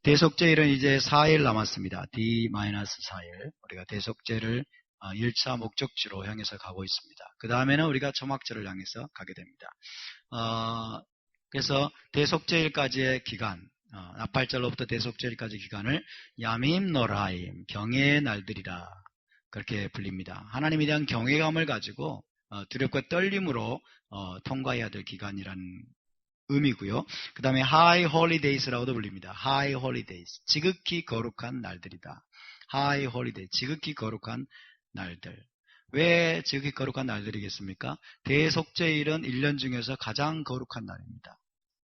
대속죄일은 이제 4일 남았습니다. D-4일. 우리가 대속죄를 1차 목적지로 향해서 가고 있습니다. 그 다음에는 우리가 초막절을 향해서 가게 됩니다. 그래서 대속죄일까지의 기간, 나팔절로부터 대속죄일까지 기간을 야밈 노라임, 경외의 날들이라 그렇게 불립니다. 하나님에 대한 경외감을 가지고 두렵고 떨림으로 통과해야 될 기간이라는 의미고요. 그 다음에 High Holidays라고도 불립니다. High Holidays, 지극히 거룩한 날들이다. High Holiday, 지극히 거룩한 날들. 왜 지극히 거룩한 날들이겠습니까? 대속죄일은 1년 중에서 가장 거룩한 날입니다.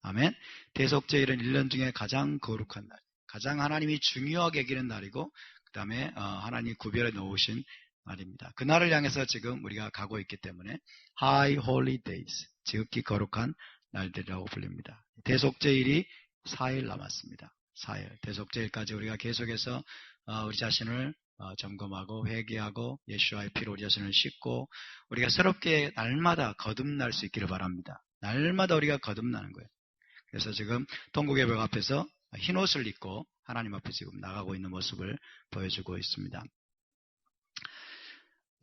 아멘. 대속죄일은 1년 중에 가장 거룩한 날, 가장 하나님이 중요하게 여기는 날이고, 그 다음에 하나님이 구별해 놓으신 날입니다. 그 날을 향해서 지금 우리가 가고 있기 때문에 High Holidays, 지극히 거룩한 날들이라고 불립니다. 대속죄일이 4일 남았습니다. 4일. 대속죄일까지 우리가 계속해서 우리 자신을 점검하고 회개하고 예수와의 피로 우리 자신을 씻고 우리가 새롭게 날마다 거듭날 수 있기를 바랍니다. 날마다 우리가 거듭나는 거예요. 그래서 지금 통곡예배 앞에서 흰옷을 입고 하나님 앞에 지금 나가고 있는 모습을 보여주고 있습니다.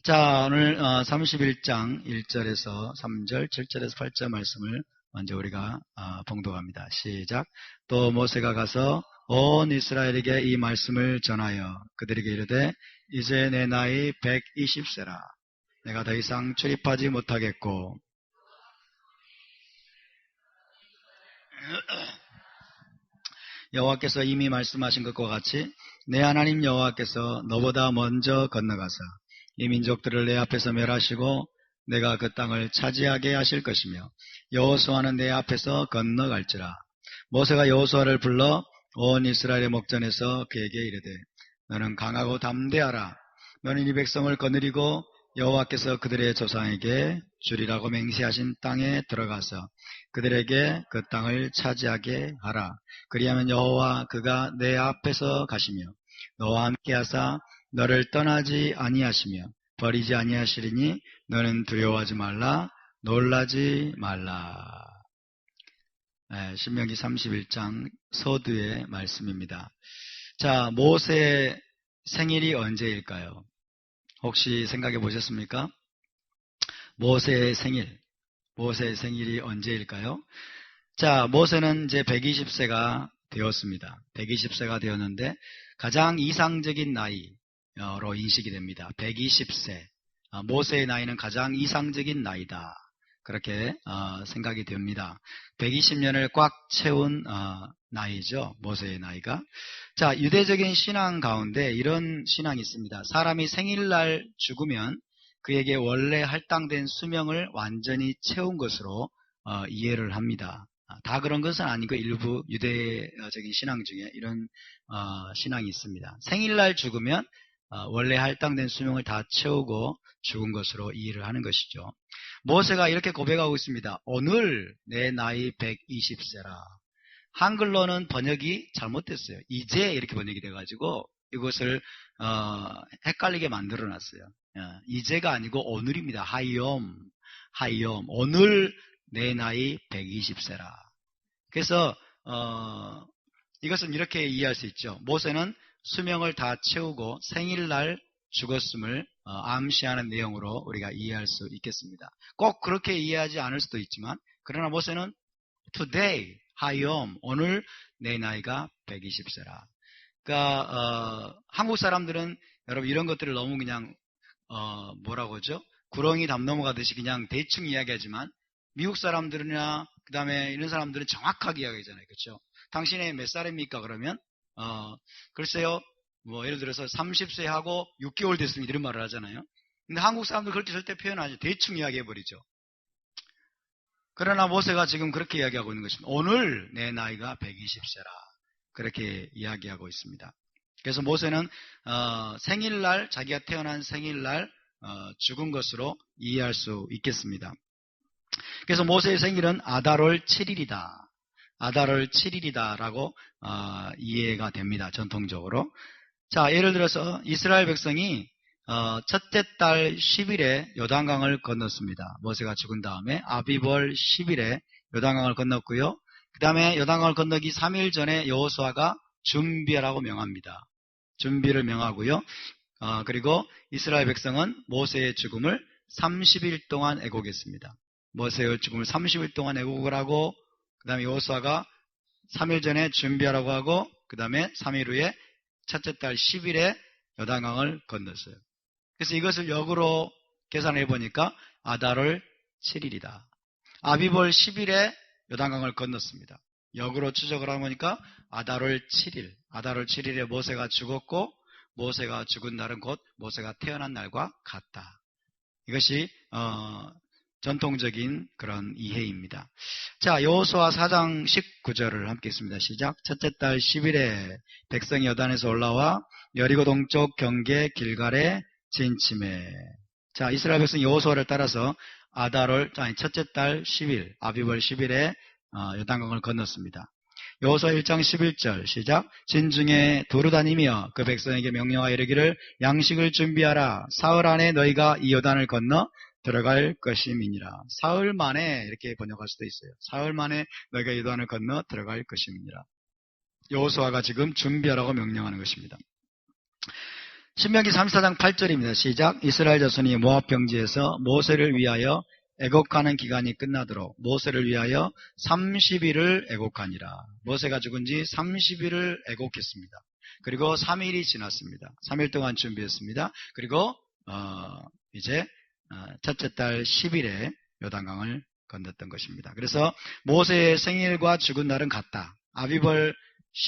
자, 오늘 31장 1절에서 3절, 7절에서 8절 말씀을 먼저 우리가 봉독합니다. 시작. 또 모세가 가서 온 이스라엘에게 이 말씀을 전하여 그들에게 이르되 이제 내 나이 120세라. 내가 더 이상 출입하지 못하겠고 여호와께서 이미 말씀하신 것과 같이 내 하나님 여호와께서 너보다 먼저 건너가서 이 민족들을 내 앞에서 멸하시고 내가 그 땅을 차지하게 하실 것이며 여호수아는 내 앞에서 건너갈지라. 모세가 여호수아를 불러 온 이스라엘의 목전에서 그에게 이르되 너는 강하고 담대하라. 너는 이 백성을 거느리고 여호와께서 그들의 조상에게 주리라고 맹세하신 땅에 들어가서 그들에게 그 땅을 차지하게 하라. 그리하면 여호와 그가 내 앞에서 가시며 너와 함께 하사 너를 떠나지 아니하시며 버리지 아니하시리니 너는 두려워하지 말라, 놀라지 말라. 신명기 31장 서두의 말씀입니다. 자, 모세의 생일이 언제일까요? 혹시 생각해 보셨습니까? 모세의 생일이 언제일까요? 자, 모세는 이제 120세가 되었습니다. 120세가 되었는데 가장 이상적인 나이로 인식이 됩니다. 120세. 모세의 나이는 가장 이상적인 나이다. 그렇게 생각이 됩니다. 120년을 꽉 채운 나이죠. 모세의 나이가. 자, 유대적인 신앙 가운데 이런 신앙이 있습니다. 사람이 생일날 죽으면 그에게 원래 할당된 수명을 완전히 채운 것으로 이해를 합니다. 다 그런 것은 아니고 일부 유대적인 신앙 중에 이런 신앙이 있습니다. 생일날 죽으면 원래 할당된 수명을 다 채우고 죽은 것으로 이해를 하는 것이죠. 모세가 이렇게 고백하고 있습니다. 오늘 내 나이 120세라. 한글로는 번역이 잘못됐어요. 이제 이렇게 번역이 돼가지고 이것을 헷갈리게 만들어놨어요. 이제가 아니고 오늘입니다. 하이옴. 오늘 내 나이 120세라. 그래서 이것은 이렇게 이해할 수 있죠. 모세는 수명을 다 채우고 생일날 죽었음을 암시하는 내용으로 우리가 이해할 수 있겠습니다. 꼭 그렇게 이해하지 않을 수도 있지만 그러나 모세는 today, 하이옴, 오늘 내 나이가 120세라. 그러니까 한국 사람들은 여러분 이런 것들을 너무 그냥 뭐라고 하죠? 구렁이 담 넘어가듯이 그냥 대충 이야기하지만 미국 사람들이나 그 다음에 이런 사람들은 정확하게 이야기하잖아요. 그렇죠? 당신의 몇 살입니까? 그러면 글쎄요, 뭐 예를 들어서 30세 하고 6개월 됐습니다. 이런 말을 하잖아요. 근데 한국 사람들 그렇게 절대 표현하지. 대충 이야기해버리죠. 그러나 모세가 지금 그렇게 이야기하고 있는 것입니다. 오늘 내 나이가 120세라. 그렇게 이야기하고 있습니다. 그래서 모세는 생일날, 자기가 태어난 생일날 죽은 것으로 이해할 수 있겠습니다. 그래서 모세의 생일은 아달월 7일이다. 아달월 7일이다라고 이해가 됩니다. 전통적으로. 자, 예를 들어서 이스라엘 백성이 첫째 달 10일에 요단강을 건넜습니다. 모세가 죽은 다음에 아비벌 10일에 요단강을 건넜고요. 그 다음에 요단강을 건너기 3일 전에 여호수아가 준비하라고 명합니다. 준비를 명하고요. 그리고 이스라엘 백성은 모세의 죽음을 30일 동안 애곡했습니다. 모세의 죽음을 30일 동안 애곡을 하고 그 다음에 여호수아가 3일 전에 준비하라고 하고 그 다음에 3일 후에 첫째 달 10일에 요단강을 건넜어요. 그래서 이것을 역으로 계산해 보니까 아달월 7일이다. 아비벌 10일에 요단강을 건넜습니다. 역으로 추적을 해보니까 아달월 7일, 아달월 7일에 모세가 죽었고 모세가 죽은 날은 곧 모세가 태어난 날과 같다. 이것이 전통적인 그런 이해입니다. 자, 여호수아 4장 19절을 함께 읽습니다. 시작. 첫째 달 10일에 백성이 요단에서 올라와 여리고 동쪽 경계 길갈에 진침해. 자, 이스라엘 백성이 여호수아를 따라서 첫째 달 10일, 아비벌 10일에 요단강을 건넜습니다. 여호수아 1장 11절 시작. 진중에 두루다니며 그 백성에게 명령하여 이르기를 양식을 준비하라. 사흘 안에 너희가 이 요단을 건너 들어갈 것임이니라. 사흘 만에 이렇게 번역할 수도 있어요. 사흘 만에 너희가 요단을 건너 들어갈 것임이니라. 여호수아가 지금 준비하라고 명령하는 것입니다. 신명기 34장 8절입니다. 시작. 이스라엘 자손이 모압 평지에서 모세를 위하여 애곡하는 기간이 끝나도록 모세를 위하여 30일을 애곡하니라. 모세가 죽은 지 30일을 애곡했습니다. 그리고 3일이 지났습니다. 3일 동안 준비했습니다. 그리고 이제 첫째 달 10일에 요단강을 건넜던 것입니다. 그래서 모세의 생일과 죽은 날은 같다. 아비벌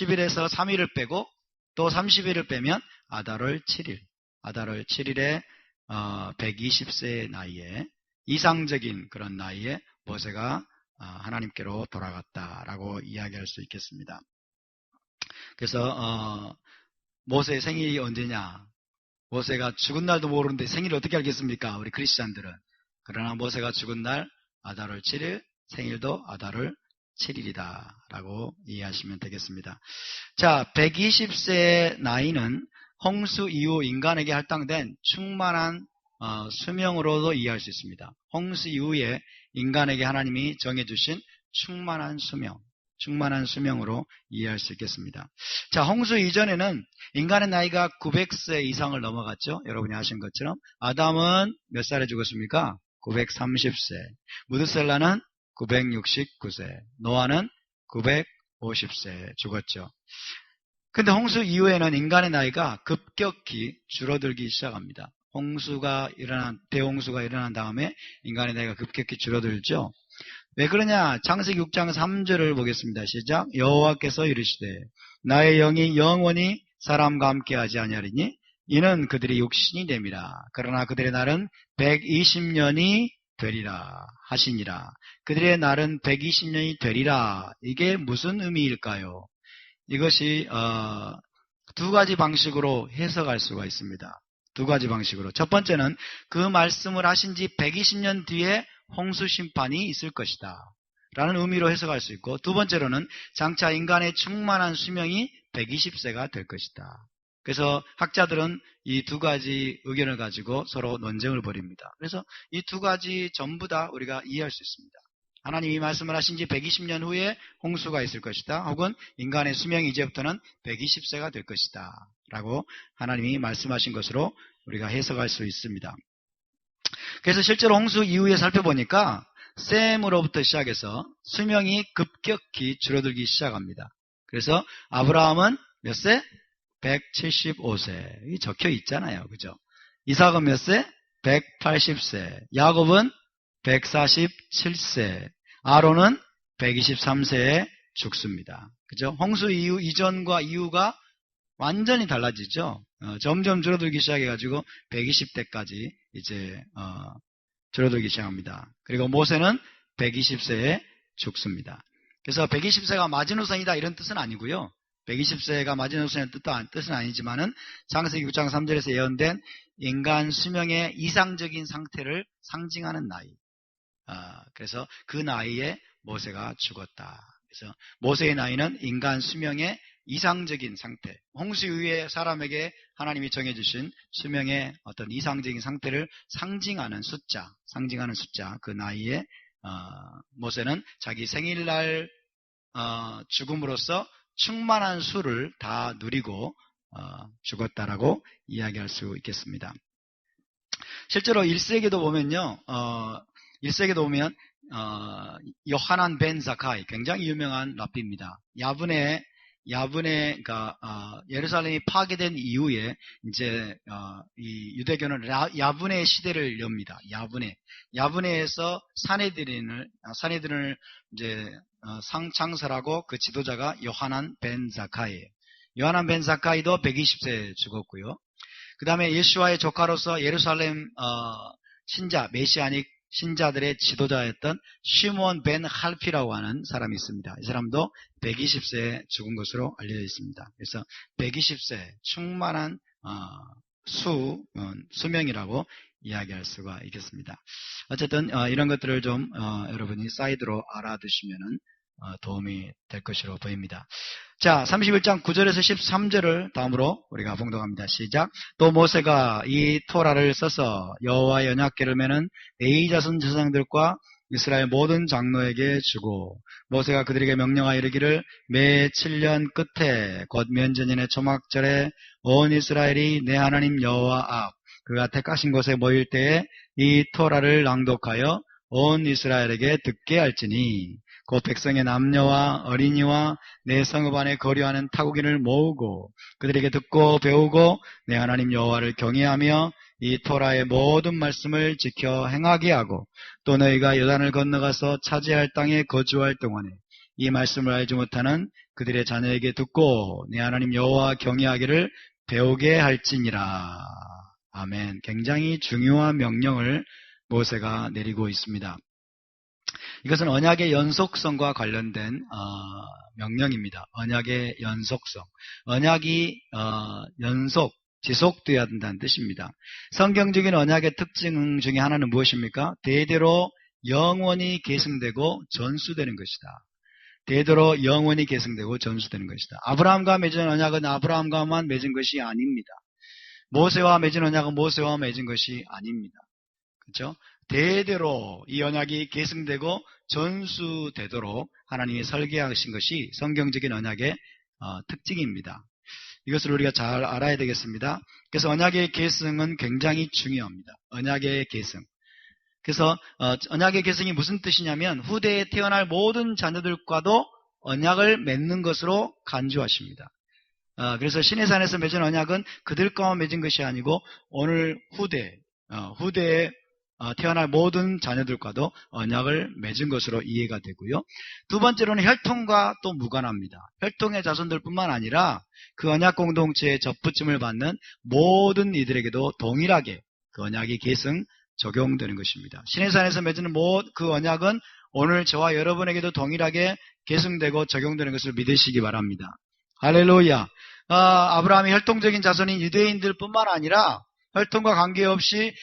10일에서 3일을 빼고 또 30일을 빼면 아달월 7일, 아달월 7일에 120세의 나이에 이상적인 그런 나이에 모세가 하나님께로 돌아갔다라고 이야기할 수 있겠습니다. 그래서 모세의 생일이 언제냐? 모세가 죽은 날도 모르는데 생일을 어떻게 알겠습니까? 우리 크리스찬들은. 그러나 모세가 죽은 날 아달월 7일, 생일도 아달월 7일이다 라고 이해하시면 되겠습니다. 자, 120세의 나이는 홍수 이후 인간에게 할당된 충만한 수명으로도 이해할 수 있습니다. 홍수 이후에 인간에게 하나님이 정해주신 충만한 수명으로 이해할 수 있겠습니다. 자, 홍수 이전에는 인간의 나이가 900세 이상을 넘어갔죠. 여러분이 아신 것처럼 아담은 몇 살에 죽었습니까? 930세. 무드셀라는 969세. 노아는 950세 죽었죠. 근데 홍수 이후에는 인간의 나이가 급격히 줄어들기 시작합니다. 대홍수가 일어난 다음에 인간의 나이가 급격히 줄어들죠. 왜 그러냐? 창세기 6장 3절을 보겠습니다. 시작. 여호와께서 이르시되 나의 영이 영원히 사람과 함께하지 아니하리니 이는 그들이 육신이 됨이라. 그러나 그들의 날은 120년이 되리라 하시니라. 그들의 날은 120년이 되리라. 이게 무슨 의미일까요? 이것이 두 가지 방식으로 해석할 수가 있습니다. 두 가지 방식으로. 첫 번째는 그 말씀을 하신 지 120년 뒤에 홍수 심판이 있을 것이다 라는 의미로 해석할 수 있고, 두 번째로는 장차 인간의 충만한 수명이 120세가 될 것이다. 그래서 학자들은 이 두 가지 의견을 가지고 서로 논쟁을 벌입니다. 그래서 이 두 가지 전부 다 우리가 이해할 수 있습니다. 하나님이 말씀을 하신 지 120년 후에 홍수가 있을 것이다. 혹은 인간의 수명이 이제부터는 120세가 될 것이다 라고 하나님이 말씀하신 것으로 우리가 해석할 수 있습니다. 그래서 실제로 홍수 이후에 살펴보니까 셈으로부터 시작해서 수명이 급격히 줄어들기 시작합니다. 그래서 아브라함은 몇 세? 175세. 적혀 있잖아요. 그죠? 이삭은 몇 세? 180세. 야곱은 147세. 아론은 123세에 죽습니다. 그죠? 홍수 이전과 이후가 완전히 달라지죠. 점점 줄어들기 시작해가지고 120대까지 이제 줄어들기 시작합니다. 그리고 모세는 120세에 죽습니다. 그래서 120세가 마지노선이다 이런 뜻은 아니고요. 120세가 마지노선의 뜻은 아니지만은 창세기 6장 3절에서 예언된 인간 수명의 이상적인 상태를 상징하는 나이. 그래서 그 나이에 모세가 죽었다. 그래서 모세의 나이는 인간 수명의 이상적인 상태, 홍수 이후에 사람에게 하나님이 정해주신 수명의 어떤 이상적인 상태를 상징하는 숫자, 그 나이에 모세는 자기 생일날 죽음으로써 충만한 수를 다 누리고 죽었다라고 이야기할 수 있겠습니다. 실제로 1세기도 보면요, 1세기도 보면 요하난 벤 자카이, 굉장히 유명한 랍비입니다. 그러니까 예루살렘이 파괴된 이후에 이제 이 유대교는 야분의 시대를 엽니다. 야분에서 사내들인을 이제 창설하고 그 지도자가 요하난 벤 자카이예요. 요하난 벤 자카이도 120세에 죽었고요. 그 다음에 예수와의 조카로서 예루살렘 메시아닉 신자들의 지도자였던 시몬 벤 할피라고 하는 사람이 있습니다. 이 사람도 120세에 죽은 것으로 알려져 있습니다. 그래서 120세 충만한 수명이라고 이야기할 수가 있겠습니다. 어쨌든 이런 것들을 좀 여러분이 사이드로 알아두시면 도움이 될 것으로 보입니다. 자, 31장 9절에서 13절을 다음으로 우리가 봉독합니다. 시작. 또 모세가 이 토라를 써서 여호와의 언약궤를 매는 레위 자손 제사장들과 이스라엘 모든 장로에게 주고 모세가 그들에게 명령하여 이르기를 매 7년 끝에 곧 면전년의 초막절에 온 이스라엘이 내 하나님 여호와 앞 그가 택하신 곳에 모일 때에 이 토라를 낭독하여 온 이스라엘에게 듣게 할지니 곧 백성의 남녀와 어린이와 내 성읍 안에 거류하는 타국인을 모으고 그들에게 듣고 배우고 내 하나님 여호와를 경외하며 이 토라의 모든 말씀을 지켜 행하게 하고 또 너희가 요단을 건너가서 차지할 땅에 거주할 동안에 이 말씀을 알지 못하는 그들의 자녀에게 듣고 내 하나님 여호와 경외하기를 배우게 할지니라. 아멘. 굉장히 중요한 명령을 모세가 내리고 있습니다. 이것은 언약의 연속성과 관련된 명령입니다. 언약의 연속성. 언약이 지속되어야 된다는 뜻입니다. 성경적인 언약의 특징 중에 하나는 무엇입니까? 대대로 영원히 계승되고 전수되는 것이다. 대대로 영원히 계승되고 전수되는 것이다. 아브라함과 맺은 언약은 아브라함과만 맺은 것이 아닙니다. 모세와 맺은 언약은 모세와 맺은 것이 아닙니다. 그렇죠? 대대로 이 언약이 계승되고 전수되도록 하나님이 설계하신 것이 성경적인 언약의 특징입니다. 이것을 우리가 잘 알아야 되겠습니다. 그래서 언약의 계승은 굉장히 중요합니다. 언약의 계승. 그래서 언약의 계승이 무슨 뜻이냐면 후대에 태어날 모든 자녀들과도 언약을 맺는 것으로 간주하십니다. 그래서 시내산에서 맺은 언약은 그들과만 맺은 것이 아니고 오늘 후대에 태어날 모든 자녀들과도 언약을 맺은 것으로 이해가 되고요. 두 번째로는 혈통과 또 무관합니다. 혈통의 자손들뿐만 아니라 그 언약 공동체의 접붙임을 받는 모든 이들에게도 동일하게 그 언약이 계승 적용되는 것입니다. 시내산에서 맺은 그 언약은 오늘 저와 여러분에게도 동일하게 계승되고 적용되는 것을 믿으시기 바랍니다. 할렐루야. 아브라함의 혈통적인 자손인 유대인들뿐만 아니라 혈통과 관계없이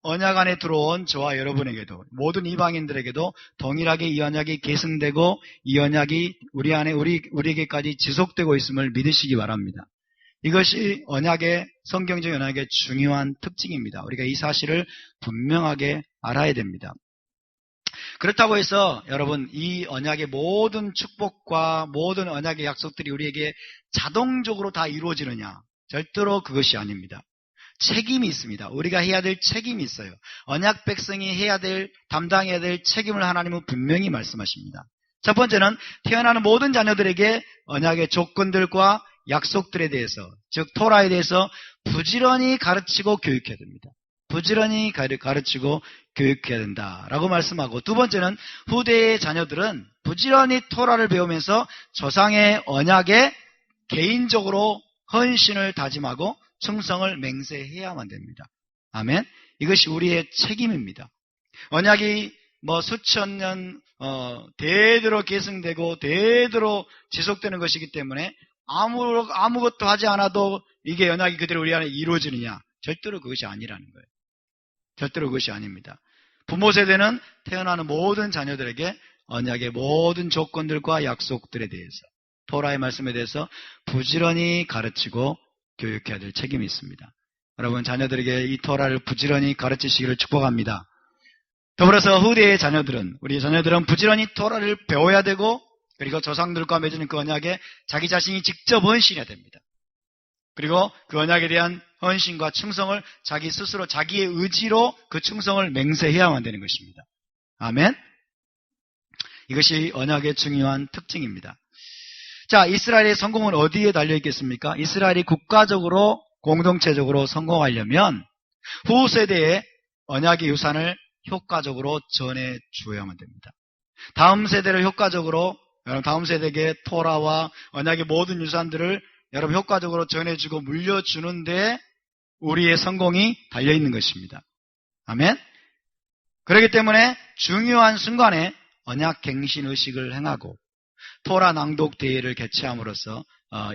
언약 안에 들어온 저와 여러분에게도 모든 이방인들에게도 동일하게 이 언약이 계승되고 이 언약이 우리에게까지 지속되고 있음을 믿으시기 바랍니다. 이것이 성경적인 언약의 중요한 특징입니다. 우리가 이 사실을 분명하게 알아야 됩니다. 그렇다고 해서 여러분 이 언약의 모든 축복과 모든 언약의 약속들이 우리에게 자동적으로 다 이루어지느냐? 절대로 그것이 아닙니다. 책임이 있습니다. 우리가 해야 될 책임이 있어요. 언약 백성이 담당해야 될 책임을 하나님은 분명히 말씀하십니다. 첫 번째는 태어나는 모든 자녀들에게 언약의 조건들과 약속들에 대해서, 즉 토라에 대해서 부지런히 가르치고 교육해야 됩니다. 부지런히 가르치고 교육해야 된다라고 말씀하고, 두 번째는 후대의 자녀들은 부지런히 토라를 배우면서 조상의 언약에 개인적으로 헌신을 다짐하고 충성을 맹세해야만 됩니다. 아멘. 이것이 우리의 책임입니다. 언약이 수천 년 대대로 계승되고 대대로 지속되는 것이기 때문에 아무것도 하지 않아도 이게 언약이 그대로 우리 안에 이루어지느냐? 절대로 그것이 아니라는 거예요. 절대로 그것이 아닙니다. 부모 세대는 태어나는 모든 자녀들에게 언약의 모든 조건들과 약속들에 대해서, 토라의 말씀에 대해서 부지런히 가르치고 교육해야 될 책임이 있습니다. 여러분, 자녀들에게 이 토라를 부지런히 가르치시기를 축복합니다. 더불어서 후대의 자녀들은, 우리 자녀들은 부지런히 토라를 배워야 되고 그리고 조상들과 맺은 그 언약에 자기 자신이 직접 헌신해야 됩니다. 그리고 그 언약에 대한 헌신과 충성을 자기 스스로 자기의 의지로 그 충성을 맹세해야만 되는 것입니다. 아멘. 이것이 언약의 중요한 특징입니다. 자, 이스라엘의 성공은 어디에 달려 있겠습니까? 이스라엘이 국가적으로 공동체적으로 성공하려면 후 세대에 언약의 유산을 효과적으로 전해 주어야만 됩니다. 다음 세대를 효과적으로, 여러분 다음 세대에게 토라와 언약의 모든 유산들을 여러분 효과적으로 전해주고 물려주는데 우리의 성공이 달려있는 것입니다. 아멘. 그렇기 때문에 중요한 순간에 언약 갱신 의식을 행하고 토라 낭독 대회를 개최함으로써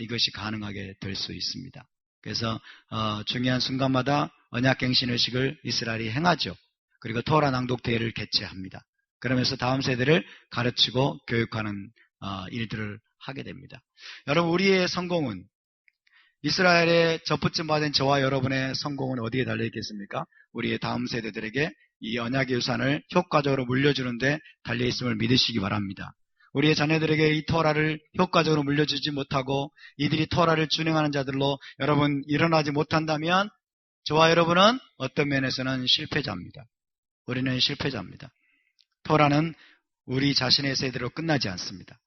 이것이 가능하게 될 수 있습니다. 그래서 중요한 순간마다 언약 갱신 의식을 이스라엘이 행하죠. 그리고 토라 낭독 대회를 개최합니다. 그러면서 다음 세대를 가르치고 교육하는 일들을 하게 됩니다. 여러분, 우리의 성공은, 이스라엘의 접붙임 받은 저와 여러분의 성공은 어디에 달려 있겠습니까? 우리의 다음 세대들에게 이 언약의 유산을 효과적으로 물려주는데 달려 있음을 믿으시기 바랍니다. 우리의 자녀들에게 이 토라를 효과적으로 물려주지 못하고 이들이 토라를 준행하는 자들로 여러분 일어나지 못한다면 저와 여러분은 어떤 면에서는 실패자입니다. 우리는 실패자입니다. 토라는 우리 자신의 세대로 끝나지 않습니다.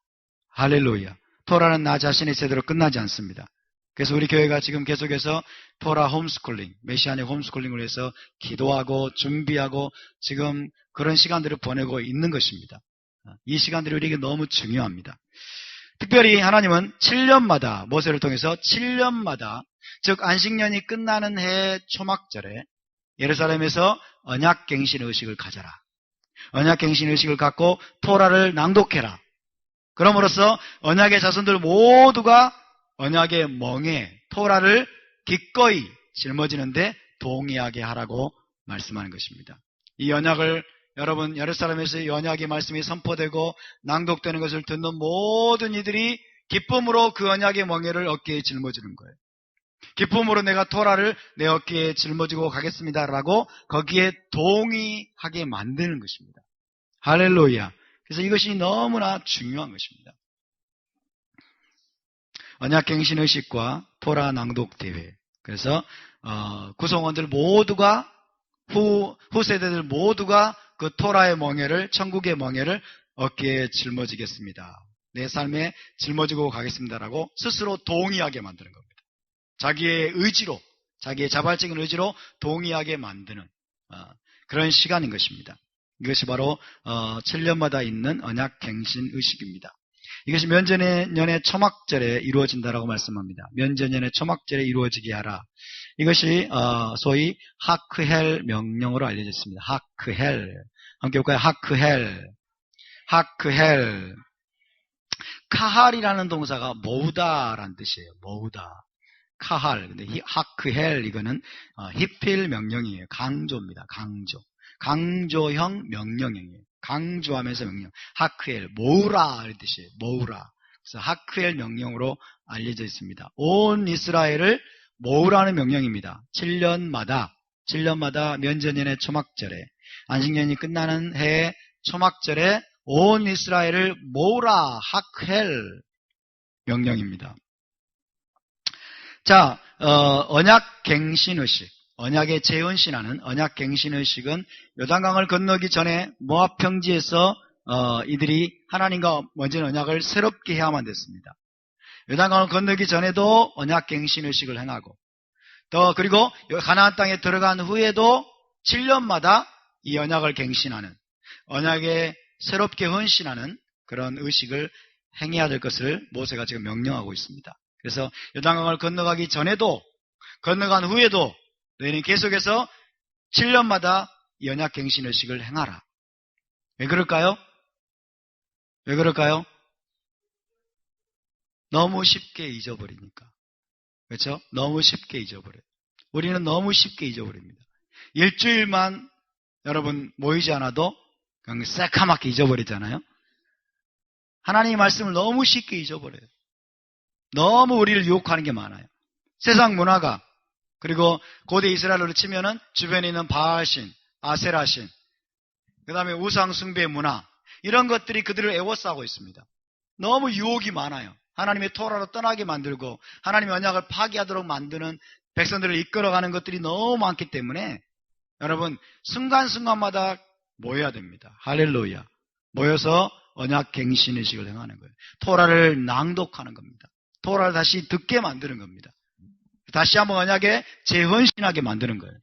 할렐루야. 토라는 나 자신의 세대로 끝나지 않습니다. 그래서 우리 교회가 지금 계속해서 토라 홈스쿨링, 메시아의 홈스쿨링을 해서 기도하고 준비하고 지금 그런 시간들을 보내고 있는 것입니다. 이 시간들이 우리에게 너무 중요합니다. 특별히 하나님은 7년마다 모세를 통해서 7년마다 즉 안식년이 끝나는 해 초막절에 예루살렘에서 언약갱신 의식을 가져라. 언약갱신 의식을 갖고 토라를 낭독해라. 그럼으로써 언약의 자손들 모두가 언약의 멍에 토라를 기꺼이 짊어지는데 동의하게 하라고 말씀하는 것입니다. 이 언약을 여러분 예루살렘에서 이 언약의 말씀이 선포되고 낭독되는 것을 듣는 모든 이들이 기쁨으로 그 언약의 멍에를 어깨에 짊어지는 거예요. 기쁨으로 내가 토라를 내 어깨에 짊어지고 가겠습니다라고 거기에 동의하게 만드는 것입니다. 할렐루야. 그래서 이것이 너무나 중요한 것입니다. 언약갱신 의식과 토라 낭독 대회. 그래서 구성원들 모두가 후세대들 모두가 그 토라의 멍에를, 천국의 멍에를 어깨에 짊어지겠습니다. 내 삶에 짊어지고 가겠습니다라고 스스로 동의하게 만드는 겁니다. 자기의 의지로, 자기의 자발적인 의지로 동의하게 만드는 그런 시간인 것입니다. 이것이 바로 7년마다 있는 언약갱신 의식입니다. 이것이 면전년의 초막절에 이루어진다라고 말씀합니다. 면전년의 초막절에 이루어지게 하라. 이것이 소위 하크헬 명령으로 알려져 있습니다. 하크헬. 함께 볼까요? 하크헬. 하크헬. 카할이라는 동사가 모으다라는 뜻이에요. 모으다. 카할. 근데 하크헬 이거는 히필 명령이에요. 강조입니다. 강조. 강조형 명령이에요. 강조하면서 명령. 하크엘, 모으라 이런 뜻이에요. 모으라. 그래서 하크엘 명령으로 알려져 있습니다. 온 이스라엘을 모으라는 명령입니다. 7년마다 면전년의 초막절에 안식년이 끝나는 해의 초막절에 온 이스라엘을 모으라. 하크엘 명령입니다. 자, 언약갱신의식. 언약의 재헌신하는 언약갱신의식은 요단강을 건너기 전에 모압 평지에서 이들이 하나님과 맺은 언약을 새롭게 해야만 됐습니다. 요단강을 건너기 전에도 언약갱신의식을 행하고 또 그리고 가나안 땅에 들어간 후에도 7년마다 이 언약을 갱신하는 언약에 새롭게 헌신하는 그런 의식을 행해야 될 것을 모세가 지금 명령하고 있습니다. 그래서 요단강을 건너가기 전에도 건너간 후에도 너희는 계속해서 7년마다 이 언약갱신 의식을 행하라. 왜 그럴까요? 왜 그럴까요? 너무 쉽게 잊어버리니까. 그렇죠? 너무 쉽게 잊어버려요. 우리는 너무 쉽게 잊어버립니다. 일주일만 여러분 모이지 않아도 그냥 새카맣게 잊어버리잖아요. 하나님의 말씀을 너무 쉽게 잊어버려요. 너무 우리를 유혹하는 게 많아요. 세상 문화가 그리고 고대 이스라엘로 치면은 주변에 있는 바알신, 아세라신, 그 다음에 우상 숭배 문화 이런 것들이 그들을 애워싸고 있습니다. 너무 유혹이 많아요. 하나님의 토라로 떠나게 만들고 하나님의 언약을 파기하도록 만드는 백성들을 이끌어가는 것들이 너무 많기 때문에 여러분 순간순간마다 모여야 됩니다. 할렐루야. 모여서 언약 갱신의식을 행하는 거예요. 토라를 낭독하는 겁니다. 토라를 다시 듣게 만드는 겁니다. 다시 한번 언약에 재헌신하게 만드는 거예요.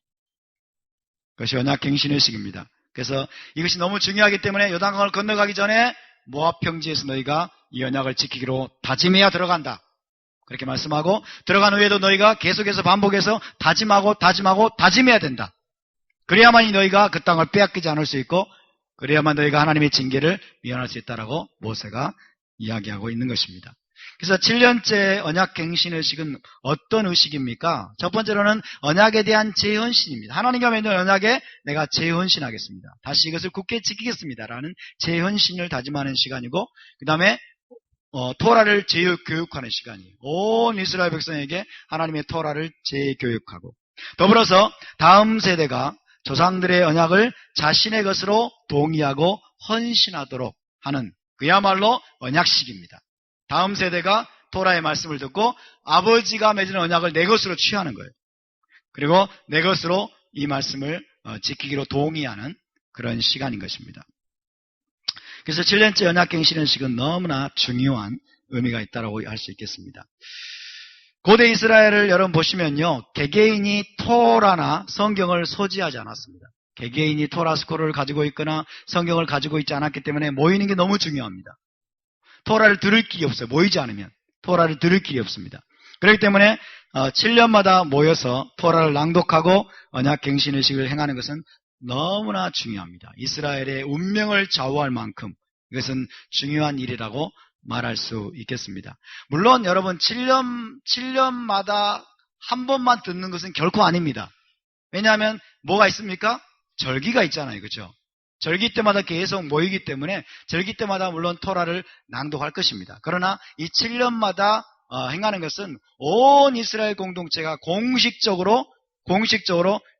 그것이 언약 갱신의식입니다. 그래서 이것이 너무 중요하기 때문에 요단강을 건너가기 전에 모압 평지에서 너희가 이 언약을 지키기로 다짐해야 들어간다. 그렇게 말씀하고 들어간 후에도 너희가 계속해서 반복해서 다짐해야 된다. 그래야만이 너희가 그 땅을 빼앗기지 않을 수 있고 그래야만 너희가 하나님의 징계를 미안할 수 있다라고 모세가 이야기하고 있는 것입니다. 그래서 7년째 언약 갱신 의식은 어떤 의식입니까? 첫 번째로는 언약에 대한 재헌신입니다. 하나님과 맺는 언약에 내가 재헌신하겠습니다. 다시 이것을 굳게 지키겠습니다라는 재헌신을 다짐하는 시간이고 그 다음에 토라를 재교육하는 시간이에요. 온 이스라엘 백성에게 하나님의 토라를 재교육하고 더불어서 다음 세대가 조상들의 언약을 자신의 것으로 동의하고 헌신하도록 하는 그야말로 언약식입니다. 다음 세대가 토라의 말씀을 듣고 아버지가 맺은 언약을 내 것으로 취하는 거예요. 그리고 내 것으로 이 말씀을 지키기로 동의하는 그런 시간인 것입니다. 그래서 7년째 언약갱신의식은 너무나 중요한 의미가 있다고 할 수 있겠습니다. 고대 이스라엘을 여러분 보시면요. 개개인이 토라나 성경을 소지하지 않았습니다. 개개인이 토라 스콜을 가지고 있거나 성경을 가지고 있지 않았기 때문에 모이는 게 너무 중요합니다. 토라를 들을 길이 없어요. 모이지 않으면 토라를 들을 길이 없습니다. 그렇기 때문에 7년마다 모여서 토라를 낭독하고 언약갱신의식을 행하는 것은 너무나 중요합니다. 이스라엘의 운명을 좌우할 만큼 이것은 중요한 일이라고 말할 수 있겠습니다. 물론 여러분 7년마다 한 번만 듣는 것은 결코 아닙니다. 왜냐하면 뭐가 있습니까? 절기가 있잖아요. 그렇죠? 절기 때마다 계속 모이기 때문에 절기 때마다 물론 토라를 낭독할 것입니다. 그러나 이 7년마다 행하는 것은 온 이스라엘 공동체가 공식적으로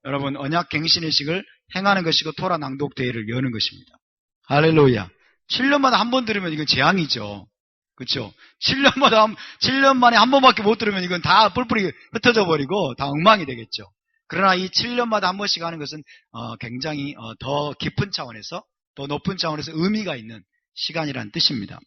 여러분 언약 갱신의식을 행하는 것이고 토라 낭독 대회를 여는 것입니다. 할렐루야. 7년마다 한 번 들으면 이건 재앙이죠. 그렇죠? 7년 만에 한 번밖에 못 들으면 이건 다 뿔뿔이 흩어져 버리고 다 엉망이 되겠죠. 그러나 이 7년마다 한 번씩 하는 것은 굉장히 더 깊은 차원에서 더 높은 차원에서 의미가 있는 시간이라는 뜻입니다.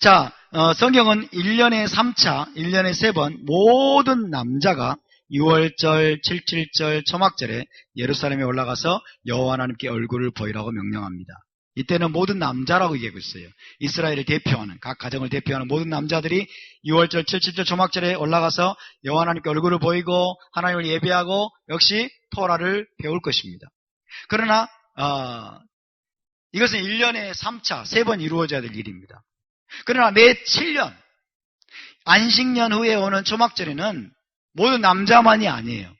자, 성경은 1년에 3차, 1년에 3번 모든 남자가 6월절, 77절, 초막절에 예루살렘에 올라가서 여호와 하나님께 얼굴을 보이라고 명령합니다. 이때는 모든 남자라고 얘기하고 있어요. 이스라엘을 대표하는, 각 가정을 대표하는 모든 남자들이 6월절, 77절, 초막절에 올라가서 여호와 하나님께 얼굴을 보이고 하나님을 예배하고 역시 토라를 배울 것입니다. 그러나 이것은 1년에 3차, 3번 이루어져야 될 일입니다. 그러나 매 7년, 안식년 후에 오는 초막절에는 모든 남자만이 아니에요.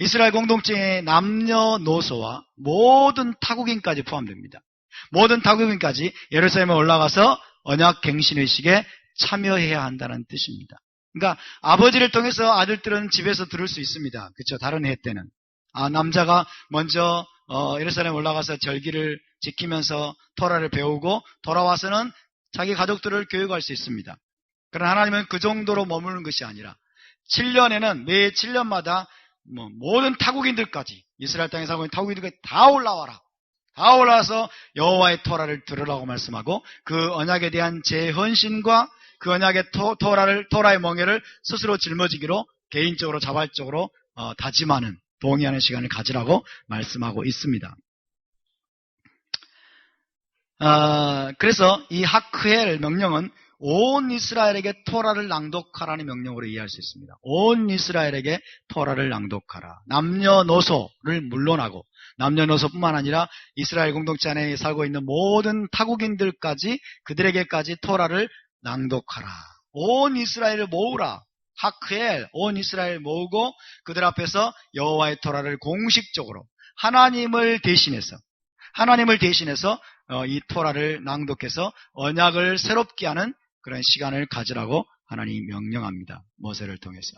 이스라엘 공동체의 남녀노소와 모든 타국인까지 포함됩니다. 모든 타국인까지 예루살렘에 올라가서 언약 갱신의식에 참여해야 한다는 뜻입니다. 그러니까 아버지를 통해서 아들들은 집에서 들을 수 있습니다. 그렇죠? 다른 해 때는 남자가 먼저 예루살렘에 올라가서 절기를 지키면서 토라를 배우고 돌아와서는 자기 가족들을 교육할 수 있습니다. 그러나 하나님은 그 정도로 머무는 것이 아니라 7년에는 매 7년마다 모든 타국인들까지 이스라엘 땅에 살고 있는 타국인들까지 다 올라와라. 다 올라와서 여호와의 토라를 들으라고 말씀하고 그 언약에 대한 재헌신과 그 언약의 토라의 멍에를 스스로 짊어지기로 개인적으로 자발적으로 다짐하는 동의하는 시간을 가지라고 말씀하고 있습니다. 그래서 이 하크헬 명령은 온 이스라엘에게 토라를 낭독하라는 명령으로 이해할 수 있습니다. 온 이스라엘에게 토라를 낭독하라. 남녀노소를 물론하고 남녀노소뿐만 아니라 이스라엘 공동체 안에 살고 있는 모든 타국인들까지 그들에게까지 토라를 낭독하라. 온 이스라엘을 모으라. 하크엘 온 이스라엘 모으고 그들 앞에서 여호와의 토라를 공식적으로 하나님을 대신해서 이 토라를 낭독해서 언약을 새롭게 하는 그런 시간을 가지라고 하나님이 명령합니다. 모세를 통해서.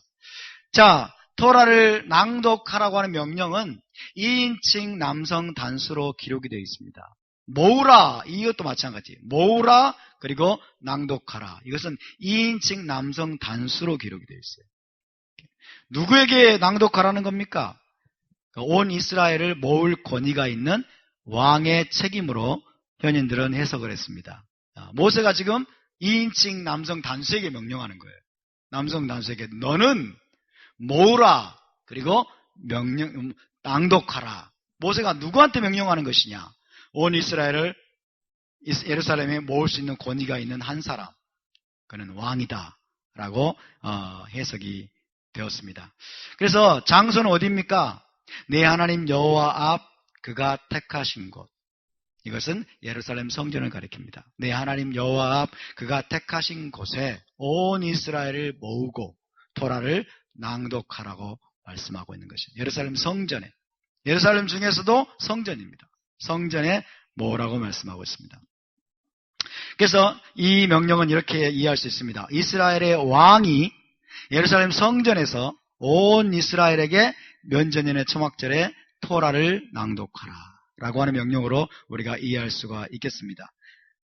자, 토라를 낭독하라고 하는 명령은 2인칭 남성 단수로 기록이 되어 있습니다. 모으라. 이것도 마찬가지. 모으라 그리고 낭독하라. 이것은 2인칭 남성 단수로 기록이 되어 있어요. 누구에게 낭독하라는 겁니까? 온 이스라엘을 모을 권위가 있는 왕의 책임으로 현인들은 해석을 했습니다. 모세가 지금 2인칭 남성 단수에게 명령하는 거예요. 남성 단수에게 너는 모으라 그리고 낭독하라. 모세가 누구한테 명령하는 것이냐? 온 이스라엘을 예루살렘에 모을 수 있는 권위가 있는 한 사람, 그는 왕이다 라고 해석이 되었습니다. 그래서 장소는 어디입니까? 내 하나님 여호와 앞 그가 택하신 곳. 이것은 예루살렘 성전을 가리킵니다. 내 하나님 여호와 앞 그가 택하신 곳에 온 이스라엘을 모으고 토라를 낭독하라고 말씀하고 있는 것이죠. 예루살렘 성전에, 예루살렘 중에서도 성전입니다. 성전에 모으라고 말씀하고 있습니다. 그래서 이 명령은 이렇게 이해할 수 있습니다. 이스라엘의 왕이 예루살렘 성전에서 온 이스라엘에게 면전년의 초막절에 토라를 낭독하라 라고 하는 명령으로 우리가 이해할 수가 있겠습니다.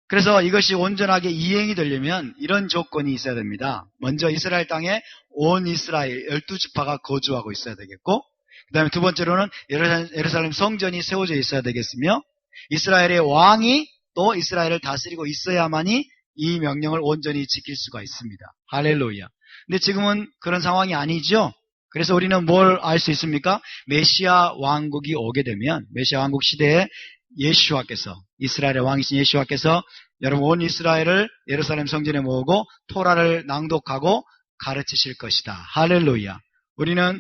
그래서 이것이 온전하게 이행이 되려면 이런 조건이 있어야 됩니다. 먼저 이스라엘 땅에 온 이스라엘 12지파가 거주하고 있어야 되겠고, 그 다음에 두 번째로는 예루살렘 성전이 세워져 있어야 되겠으며, 이스라엘의 왕이 또 이스라엘을 다스리고 있어야만이 이 명령을 온전히 지킬 수가 있습니다. 할렐루야. 근데 지금은 그런 상황이 아니죠. 그래서 우리는 뭘 알 수 있습니까? 메시아 왕국이 오게 되면, 메시아 왕국 시대에 예수와께서, 이스라엘의 왕이신 예수와께서 여러분 온 이스라엘을 예루살렘 성전에 모으고 토라를 낭독하고 가르치실 것이다. 할렐루야. 우리는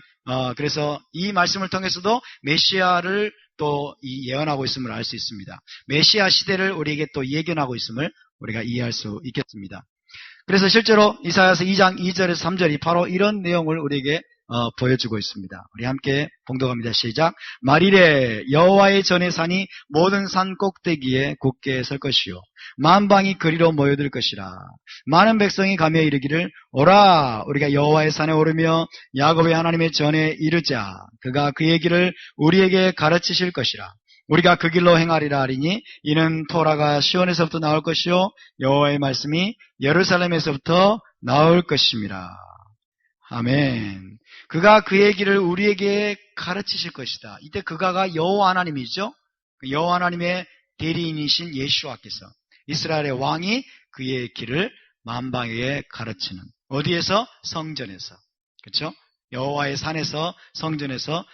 그래서 이 말씀을 통해서도 메시아를 또 예언하고 있음을 알 수 있습니다. 메시아 시대를 우리에게 또 예견하고 있음을 우리가 이해할 수 있겠습니다. 그래서 실제로 이사야서 2장 2절에서 3절이 바로 이런 내용을 우리에게 보여주고 있습니다. 우리 함께 봉독합니다. 시작. 말이래 여호와의 전의 산이 모든 산 꼭대기에 굳게 설 것이요 만방이 그리로 모여들 것이라. 많은 백성이 가며 이르기를 오라 우리가 여호와의 산에 오르며 야곱의 하나님의 전에 이르자. 그가 그의 길을 우리에게 가르치실 것이라. 우리가 그 길로 행하리라 하리니 이는 토라가 시온에서부터 나올 것이요 여호와의 말씀이 예루살렘에서부터 나올 것임이라. 아멘. 그가 그의 길을 우리에게 가르치실 것이다. 이때 그가가 여호와 하나님이죠. 여호와 하나님의 대리인이신 예수와께서 이스라엘의 왕이 그의 길을 만방에 가르치는, 어디에서? 성전에서. 그렇죠? 여호와의 산에서, 성전에서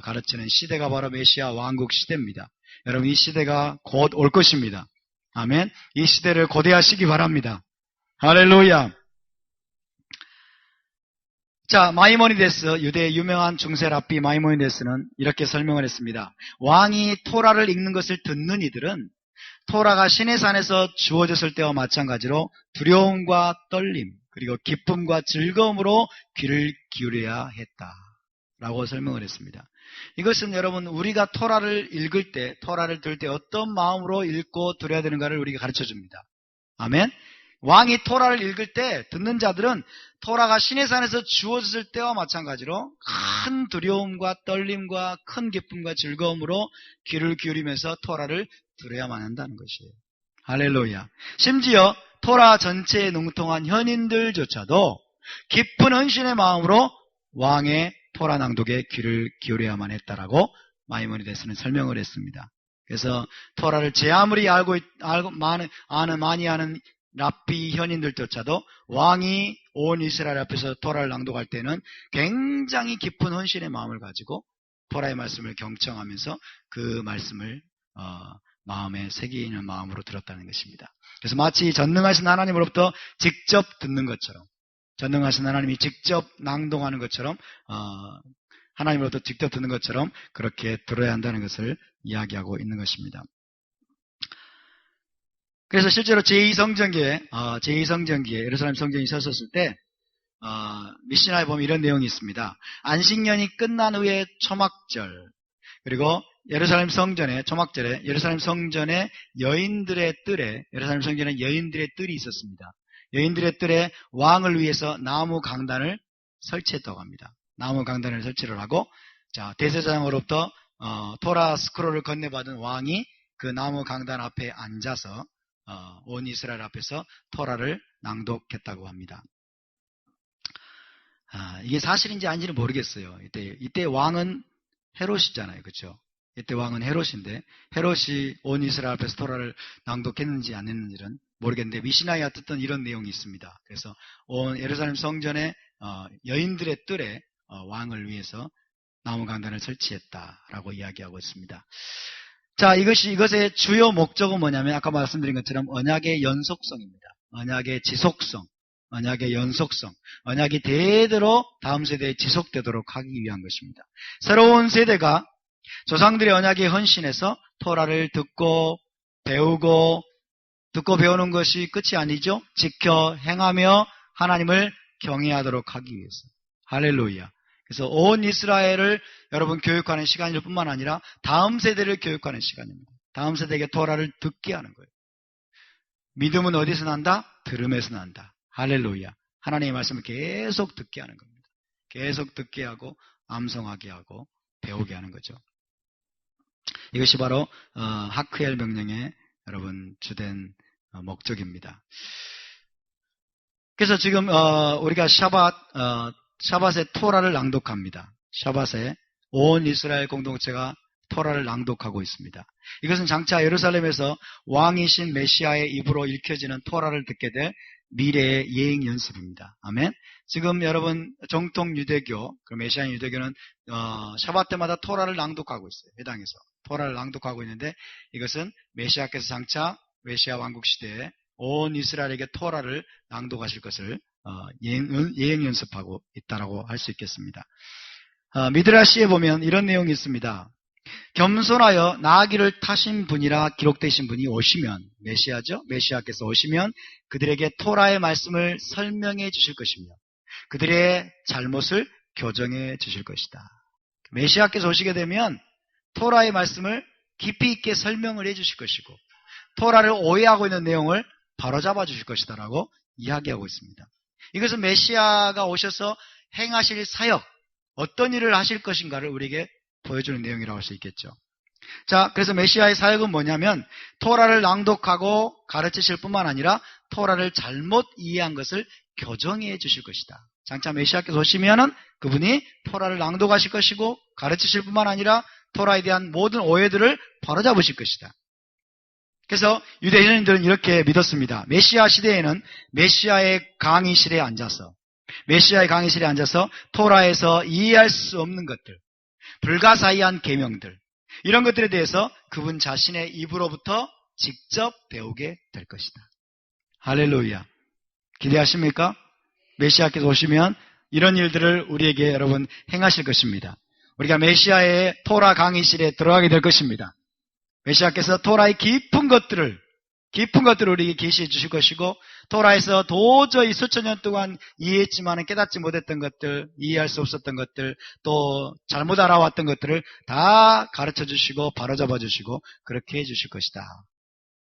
가르치는 시대가 바로 메시아 왕국 시대입니다. 여러분 이 시대가 곧 올 것입니다. 아멘. 이 시대를 고대하시기 바랍니다. 할렐루야. 자, 마이모니데스, 유대의 유명한 중세 랍비 마이모니데스는 이렇게 설명을 했습니다. 왕이 토라를 읽는 것을 듣는 이들은 토라가 신의 산에서 주어졌을 때와 마찬가지로 두려움과 떨림, 그리고 기쁨과 즐거움으로 귀를 기울여야 했다라고 설명을 했습니다. 이것은 여러분 우리가 토라를 읽을 때, 토라를 들을 때 어떤 마음으로 읽고 들어야 되는가를 우리에게 가르쳐줍니다. 아멘. 왕이 토라를 읽을 때 듣는 자들은 토라가 신의 산에서 주어졌을 때와 마찬가지로 큰 두려움과 떨림과 큰 기쁨과 즐거움으로 귀를 기울이면서 토라를 들어야만 한다는 것이에요. 할렐루야. 심지어 토라 전체에 능통한 현인들조차도 깊은 헌신의 마음으로 왕의 토라 낭독에 귀를 기울여야만 했다라고 마이모니데스는 설명을 했습니다. 그래서 토라를 제 아무리 많이 아는 랍비 현인들조차도 왕이 온 이스라엘 앞에서 토라를 낭독할 때는 굉장히 깊은 헌신의 마음을 가지고 토라의 말씀을 경청하면서 그 말씀을 마음에 새기는 마음으로 들었다는 것입니다. 그래서 마치 전능하신 하나님으로부터 직접 듣는 것처럼, 전능하신 하나님이 직접 낭독하는 것처럼, 하나님으로부터 직접 듣는 것처럼 그렇게 들어야 한다는 것을 이야기하고 있는 것입니다. 그래서 실제로 제2성전기에 예루살렘 성전이 섰었을 때 미시나에 보면 이런 내용이 있습니다. 안식년이 끝난 후에 초막절, 그리고 예루살렘 성전의 초막절에 예루살렘 성전의 여인들의 뜰에, 예루살렘 성전에 여인들의 뜰이 있었습니다. 여인들의 뜰에 왕을 위해서 나무 강단을 설치했다고 합니다. 나무 강단을 설치를 하고, 자, 대제사장으로부터 토라 스크롤을 건네받은 왕이 그 나무 강단 앞에 앉아서 온 이스라엘 앞에서 토라를 낭독했다고 합니다. 이게 사실인지 아닌지는 모르겠어요. 이때 왕은 헤롯이잖아요. 그렇죠? 이때 왕은 헤롯인데 헤롯이 온 이스라엘 앞에서 토라를 낭독했는지 안 했는지는 모르겠는데 미시나에 어쨌든 이런 내용이 있습니다. 그래서 온 예루살렘 성전에 여인들의 뜰에 왕을 위해서 나무 강단을 설치했다라고 이야기하고 있습니다. 자, 이것의 주요 목적은 뭐냐면 아까 말씀드린 것처럼 언약의 연속성입니다. 언약의 지속성, 언약의 연속성, 언약이 대대로 다음 세대에 지속되도록 하기 위한 것입니다. 새로운 세대가 조상들의 언약에 헌신해서 토라를 듣고 배우고 배우는 것이 끝이 아니죠. 지켜 행하며 하나님을 경외하도록 하기 위해서. 할렐루야. 그래서 온 이스라엘을 여러분 교육하는 시간일 뿐만 아니라 다음 세대를 교육하는 시간입니다. 다음 세대에게 토라를 듣게 하는 거예요. 믿음은 어디서 난다? 들음에서 난다. 할렐루야. 하나님의 말씀을 계속 듣게 하는 겁니다. 계속 듣게 하고 암송하게 하고 배우게 하는 거죠. 이것이 바로 하크엘 명령의 여러분 주된 목적입니다. 그래서 지금 우리가 샤밧에 토라를 낭독합니다. 샤밧에 온 이스라엘 공동체가 토라를 낭독하고 있습니다. 이것은 장차 예루살렘에서 왕이신 메시아의 입으로 읽혀지는 토라를 듣게 될 미래의 예행 연습입니다. 아멘. 지금 여러분 정통 유대교, 메시아인 유대교는 샤밧 때마다 토라를 낭독하고 있어요. 회당에서 토라를 낭독하고 있는데 이것은 메시아께서 장차 메시아 왕국 시대에 온 이스라엘에게 토라를 낭독하실 것을 예행 연습하고 있다라고 할 수 있겠습니다. 미드라시에 보면 이런 내용이 있습니다. 겸손하여 나아기를 타신 분이라 기록되신 분이 오시면, 메시아죠? 메시아께서 오시면 그들에게 토라의 말씀을 설명해 주실 것이며 그들의 잘못을 교정해 주실 것이다. 메시아께서 오시게 되면 토라의 말씀을 깊이 있게 설명을 해 주실 것이고 토라를 오해하고 있는 내용을 바로잡아 주실 것이다 라고 이야기하고 있습니다. 이것은 메시아가 오셔서 행하실 사역, 어떤 일을 하실 것인가를 우리에게 보여주는 내용이라고 할 수 있겠죠. 자, 그래서 메시아의 사역은 뭐냐면 토라를 낭독하고 가르치실 뿐만 아니라 토라를 잘못 이해한 것을 교정해 주실 것이다. 장차 메시아께서 오시면은 그분이 토라를 낭독하실 것이고 가르치실 뿐만 아니라 토라에 대한 모든 오해들을 바로잡으실 것이다. 그래서 유대인들은 이렇게 믿었습니다. 메시아 시대에는 메시아의 강의실에 앉아서 토라에서 이해할 수 없는 것들, 불가사의한 계명들, 이런 것들에 대해서 그분 자신의 입으로부터 직접 배우게 될 것이다. 할렐루야. 기대하십니까? 메시아께서 오시면 이런 일들을 우리에게 여러분 행하실 것입니다. 우리가 메시아의 토라 강의실에 들어가게 될 것입니다. 메시아께서 토라의 깊은 것들을 우리에게 계시해 주실 것이고 토라에서 도저히 수천 년 동안 이해했지만 깨닫지 못했던 것들, 이해할 수 없었던 것들, 또 잘못 알아왔던 것들을 다 가르쳐 주시고 바로잡아 주시고 그렇게 해 주실 것이다.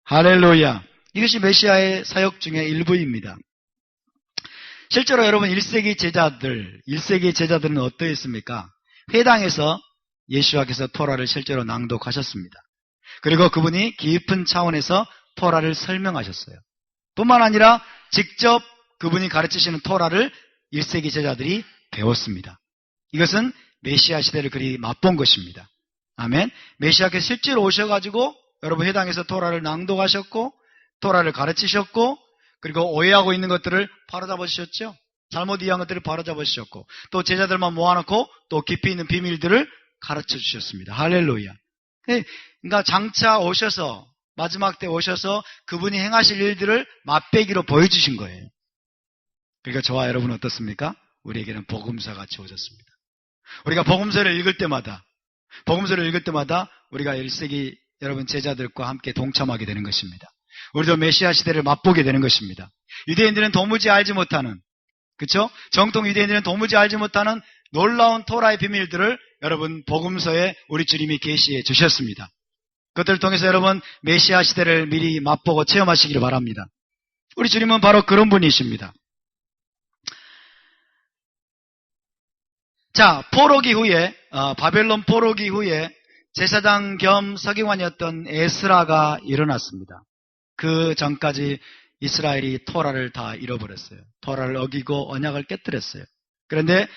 할렐루야. 이것이 메시아의 사역 중의 일부입니다. 실제로 여러분 1세기 제자들은 어떠했습니까? 회당에서 예수와께서 토라를 실제로 낭독하셨습니다. 그리고 그분이 깊은 차원에서 토라를 설명하셨어요. 뿐만 아니라 직접 그분이 가르치시는 토라를 1세기 제자들이 배웠습니다. 이것은 메시아 시대를 그리 맛본 것입니다. 아멘. 메시아께서 실제로 오셔가지고 여러분 회당에서 토라를 낭독하셨고 토라를 가르치셨고 그리고 오해하고 있는 것들을 바로잡아 주셨죠. 잘못 이해한 것들을 바로잡아 주셨고 또 제자들만 모아놓고 또 깊이 있는 비밀들을 가르쳐 주셨습니다. 할렐루야. 그러니까 장차 오셔서 마지막 때 오셔서 그분이 행하실 일들을 맛배기로 보여주신 거예요. 그러니까 저와 여러분은 어떻습니까? 우리에게는 복음서 같이 오셨습니다. 우리가 복음서를 읽을 때마다 우리가 1세기 여러분 제자들과 함께 동참하게 되는 것입니다. 우리도 메시아 시대를 맛보게 되는 것입니다. 유대인들은 도무지 알지 못하는, 그렇죠? 정통 유대인들은 도무지 알지 못하는 놀라운 토라의 비밀들을 여러분 복음서에 우리 주님이 계시해 주셨습니다. 그것들을 통해서 여러분 메시아 시대를 미리 맛보고 체험하시기를 바랍니다. 우리 주님은 바로 그런 분이십니다. 자, 바벨론 포로기 후에 제사장 겸 서기관이었던 에스라가 일어났습니다. 그 전까지 이스라엘이 토라를 다 잃어버렸어요. 토라를 어기고 언약을 깨뜨렸어요. 그런데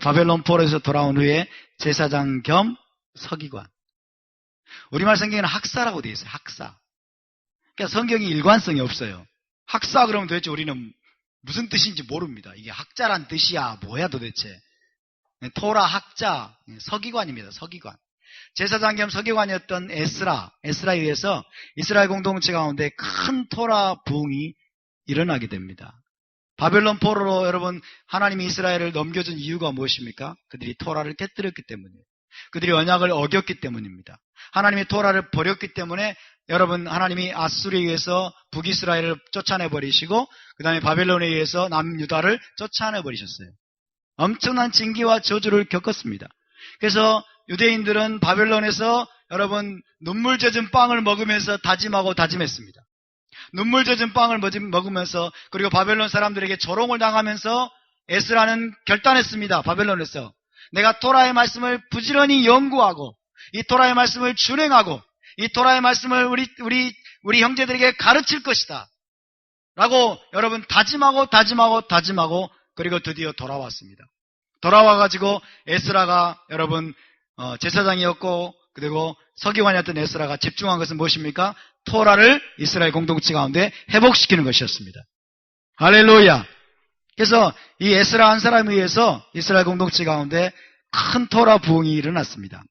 바벨론 포로에서 돌아온 후에 제사장 겸 서기관. 우리말 성경에는 학사라고 되어 있어요. 학사. 그러니까 성경이 일관성이 없어요. 학사 그러면 도대체 우리는 무슨 뜻인지 모릅니다. 이게 학자란 뜻이야 뭐야 도대체. 토라 학자, 서기관입니다. 서기관. 제사장 겸 서기관이었던 에스라에 의해서 이스라엘 공동체 가운데 큰 토라 부흥이 일어나게 됩니다. 바벨론 포로로 여러분 하나님이 이스라엘을 넘겨준 이유가 무엇입니까? 그들이 토라를 깨뜨렸기 때문이에요. 그들이 언약을 어겼기 때문입니다. 하나님이 토라를 버렸기 때문에 여러분 하나님이 아수르에 의해서 북이스라엘을 쫓아내버리시고 그 다음에 바벨론에 의해서 남유다를 쫓아내버리셨어요. 엄청난 징계와 저주를 겪었습니다. 그래서 유대인들은 바벨론에서 여러분 눈물 젖은 빵을 먹으면서 다짐하고 다짐했습니다. 눈물 젖은 빵을 먹으면서 그리고 바벨론 사람들에게 조롱을 당하면서 에스라는 결단했습니다. 바벨론에서 내가 토라의 말씀을 부지런히 연구하고 이 토라의 말씀을 준행하고 이 토라의 말씀을 우리 형제들에게 가르칠 것이다 라고 여러분 다짐하고 그리고 드디어 돌아왔습니다. 돌아와가지고 에스라가 여러분 제사장이었고 그리고 서기관이었던 에스라가 집중한 것은 무엇입니까? 토라를 이스라엘 공동체 가운데 회복시키는 것이었습니다. 할렐루야. 그래서 이 에스라 한 사람에 의해서 이스라엘 공동체 가운데 큰 토라 부흥이 일어났습니다.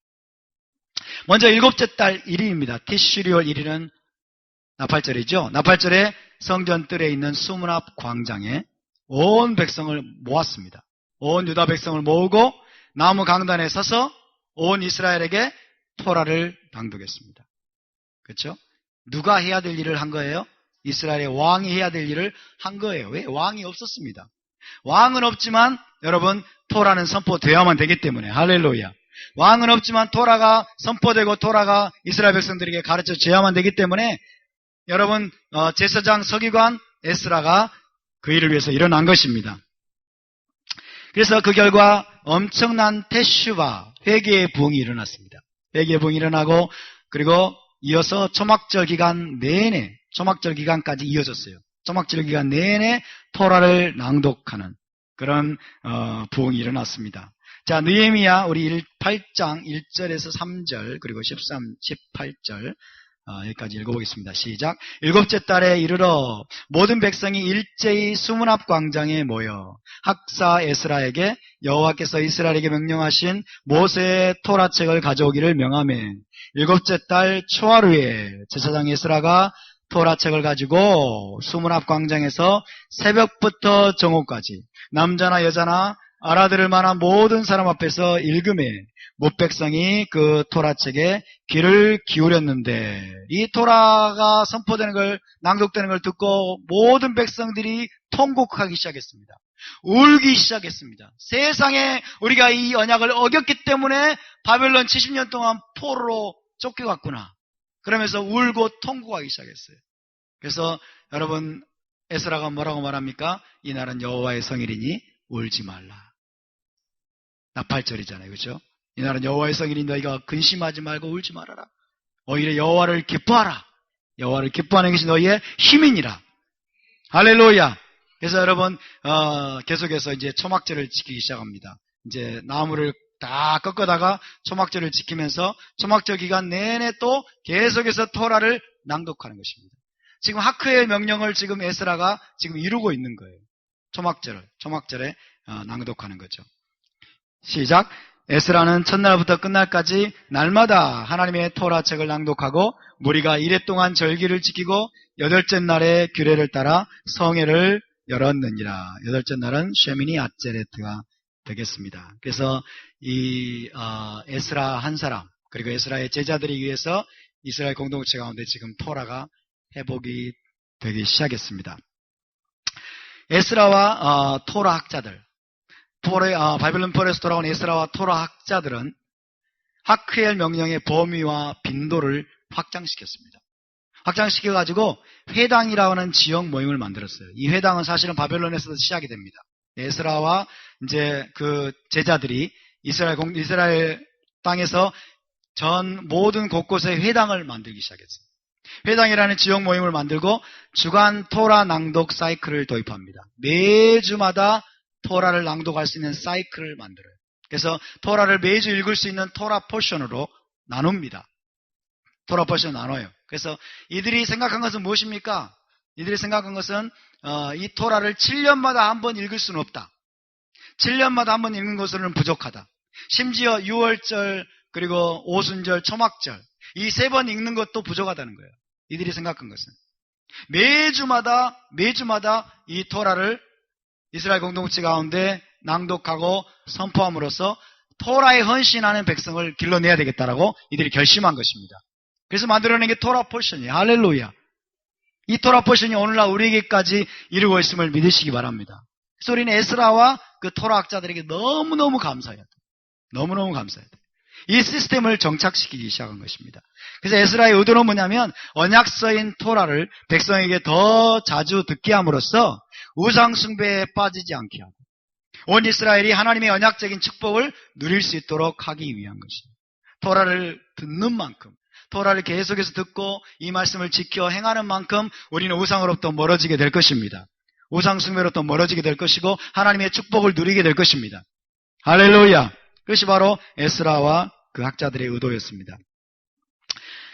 먼저 일곱째 달 1일입니다. 티슈리월 1일은 나팔절이죠. 나팔절에 성전 뜰에 있는 수문 앞 광장에 온 백성을 모았습니다. 온 유다 백성을 모으고 나무 강단에 서서 온 이스라엘에게 토라를 낭독했습니다. 그렇죠? 누가 해야 될 일을 한 거예요? 이스라엘의 왕이 해야 될 일을 한 거예요. 왜? 왕이 없었습니다. 왕은 없지만 여러분 토라는 선포되어야만 되기 때문에 할렐루야. 왕은 없지만 토라가 선포되고 토라가 이스라엘 백성들에게 가르쳐져야만 되기 때문에 여러분 제사장 서기관 에스라가 그 일을 위해서 일어난 것입니다. 그래서 그 결과 엄청난 테슈바 회개의 부흥이 일어났습니다. 회개의 부흥이 일어나고 그리고 이어서 초막절 기간 내내 초막절 기간까지 이어졌어요. 초막절 기간 내내 토라를 낭독하는 그런 부흥이 일어났습니다. 자, 느헤미야 우리 8장 1절에서 3절 그리고 13, 18절 여기까지 읽어보겠습니다. 시작. 일곱째 달에 이르러 모든 백성이 일제히 수문 앞 광장에 모여 학사 에스라에게 여호와께서 이스라엘에게 명령하신 모세의 토라책을 가져오기를 명하매 일곱째 달 초하루에 제사장 에스라가 토라책을 가지고 수문 앞 광장에서 새벽부터 정오까지 남자나 여자나 알아들을 만한 모든 사람 앞에서 읽음에 뭇백성이 그 토라책에 귀를 기울였는데 이 토라가 선포되는 걸 낭독되는 걸 듣고 모든 백성들이 통곡하기 시작했습니다. 울기 시작했습니다. 세상에 우리가 이 언약을 어겼기 때문에 바벨론 70년 동안 포로로 쫓겨갔구나. 그러면서 울고 통곡하기 시작했어요. 그래서 여러분 에스라가 뭐라고 말합니까? 이날은 여호와의 성일이니 울지 말라. 나팔절이잖아요. 그렇죠? 이날은 여호와의 성일이니 너희가 근심하지 말고 울지 말아라. 오히려 여호와를 기뻐하라. 여호와를 기뻐하는 것이 너희의 힘이니라. 할렐루야. 그래서 여러분 계속해서 이제 초막절을 지키기 시작합니다. 이제 나무를 다 꺾어다가 초막절을 지키면서 초막절 기간 내내 또 계속해서 토라를 낭독하는 것입니다. 지금 하크의 명령을 지금 에스라가 지금 이루고 있는 거예요. 초막절에 낭독하는 거죠. 시작. 에스라는 첫날부터 끝날까지 날마다 하나님의 토라책을 낭독하고 무리가 이래 동안 절기를 지키고 여덟째 날에 규례를 따라 성회를 열었느니라. 여덟째 날은 쉐미니 아제레트가 되겠습니다. 그래서 이 에스라 한 사람 그리고 에스라의 제자들이 위해서 이스라엘 공동체 가운데 지금 토라가 회복이 되기 시작했습니다. 에스라와 토라 학자들 바벨론 포로에서 돌아온 에스라와 토라 학자들은 하크엘 명령의 범위와 빈도를 확장시켰습니다. 확장시켜가지고 회당이라고 하는 지역 모임을 만들었어요. 이 회당은 사실은 바벨론에서도 시작이 됩니다. 에스라와 이제 그 제자들이 이스라엘 땅에서 전 모든 곳곳에 회당을 만들기 시작했어요. 회당이라는 지역 모임을 만들고 주간 토라 낭독 사이클을 도입합니다. 매주마다 토라를 낭독할 수 있는 사이클을 만들어요. 그래서 토라를 매주 읽을 수 있는 토라 포션으로 나눕니다. 토라 포션 나눠요. 그래서 이들이 생각한 것은 무엇입니까? 이들이 생각한 것은 이 토라를 7년마다 한 번 읽을 수는 없다. 7년마다 한 번 읽는 것으로는 부족하다. 심지어 6월절 그리고 오순절, 초막절 이 3번 읽는 것도 부족하다는 거예요. 이들이 생각한 것은 매주마다 이 토라를 이스라엘 공동체 가운데 낭독하고 선포함으로써 토라에 헌신하는 백성을 길러내야 되겠다라고 이들이 결심한 것입니다. 그래서 만들어낸 게 토라 포션이에요. 할렐루야. 이 토라 포션이 오늘날 우리에게까지 이르고 있음을 믿으시기 바랍니다. 그래서 우리는 에스라와 그 토라 학자들에게 너무너무 감사해야 돼요. 너무너무 감사해야 돼요. 이 시스템을 정착시키기 시작한 것입니다. 그래서 에스라의 의도는 뭐냐면 언약서인 토라를 백성에게 더 자주 듣게 함으로써 우상 숭배에 빠지지 않게 하고 온 이스라엘이 하나님의 언약적인 축복을 누릴 수 있도록 하기 위한 것입니다. 토라를 듣는 만큼, 토라를 계속해서 듣고 이 말씀을 지켜 행하는 만큼 우리는 우상으로부터 멀어지게 될 것입니다. 우상 숭배로부터 멀어지게 될 것이고 하나님의 축복을 누리게 될 것입니다. 할렐루야. 그것이 바로 에스라와 그 학자들의 의도였습니다.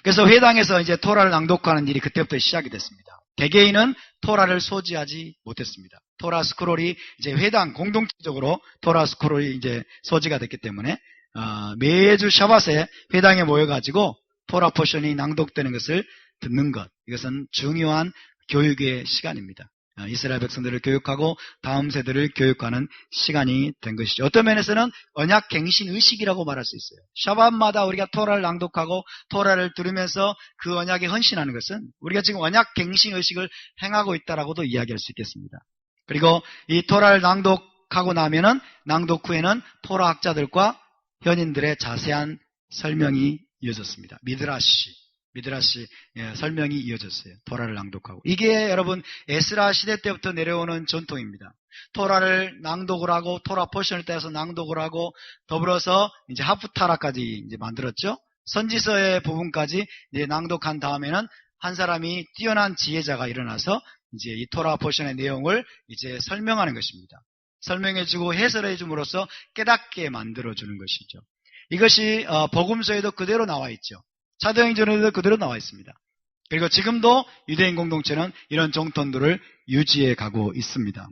그래서 회당에서 이제 토라를 낭독하는 일이 그때부터 시작이 됐습니다. 개개인은 토라를 소지하지 못했습니다. 토라 스크롤이 이제 회당 공동체적으로 토라 스크롤이 이제 소지가 됐기 때문에 매주 샤밧에 회당에 모여가지고 토라 포션이 낭독되는 것을 듣는 것, 이것은 중요한 교육의 시간입니다. 이스라엘 백성들을 교육하고 다음 세대를 교육하는 시간이 된 것이죠. 어떤 면에서는 언약 갱신 의식이라고 말할 수 있어요. 샤밧마다 우리가 토라를 낭독하고 토라를 들으면서 그 언약에 헌신하는 것은 우리가 지금 언약 갱신 의식을 행하고 있다라고도 이야기할 수 있겠습니다. 그리고 이 토라를 낭독하고 나면은 낭독 후에는 토라 학자들과 현인들의 자세한 설명이 이어졌습니다. 미드라시 설명이 이어졌어요. 토라를 낭독하고. 이게 여러분 에스라 시대 때부터 내려오는 전통입니다. 토라를 낭독을 하고 토라 포션을 떼서 낭독을 하고 더불어서 이제 하프타라까지 이제 만들었죠. 선지서의 부분까지 이제 낭독한 다음에는 한 사람이 뛰어난 지혜자가 일어나서 이제 이 토라 포션의 내용을 이제 설명하는 것입니다. 설명해주고 해설해줌으로써 깨닫게 만들어주는 것이죠. 이것이 복음서에도 그대로 나와 있죠. 사도행전에도 그대로 나와 있습니다. 그리고 지금도 유대인 공동체는 이런 정통들을 유지해 가고 있습니다.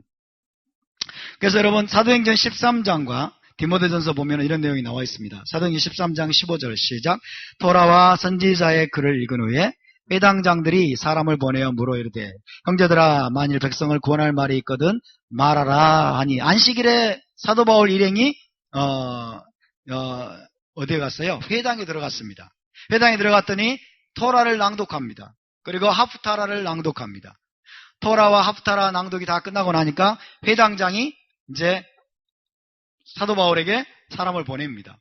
그래서 여러분 사도행전 13장과 디모데전서 보면 이런 내용이 나와 있습니다. 사도행전 13장 15절 시작. 토라와 선지자의 글을 읽은 후에 회당장들이 사람을 보내어 물어 이르되 형제들아 만일 백성을 구원할 말이 있거든 말하라 하니 안식일에 사도 바울 일행이 어디에 갔어요? 회당에 들어갔습니다. 회당에 들어갔더니 토라를 낭독합니다. 그리고 하프타라를 낭독합니다. 토라와 하프타라 낭독이 다 끝나고 나니까 회당장이 이제 사도 바울에게 사람을 보냅니다.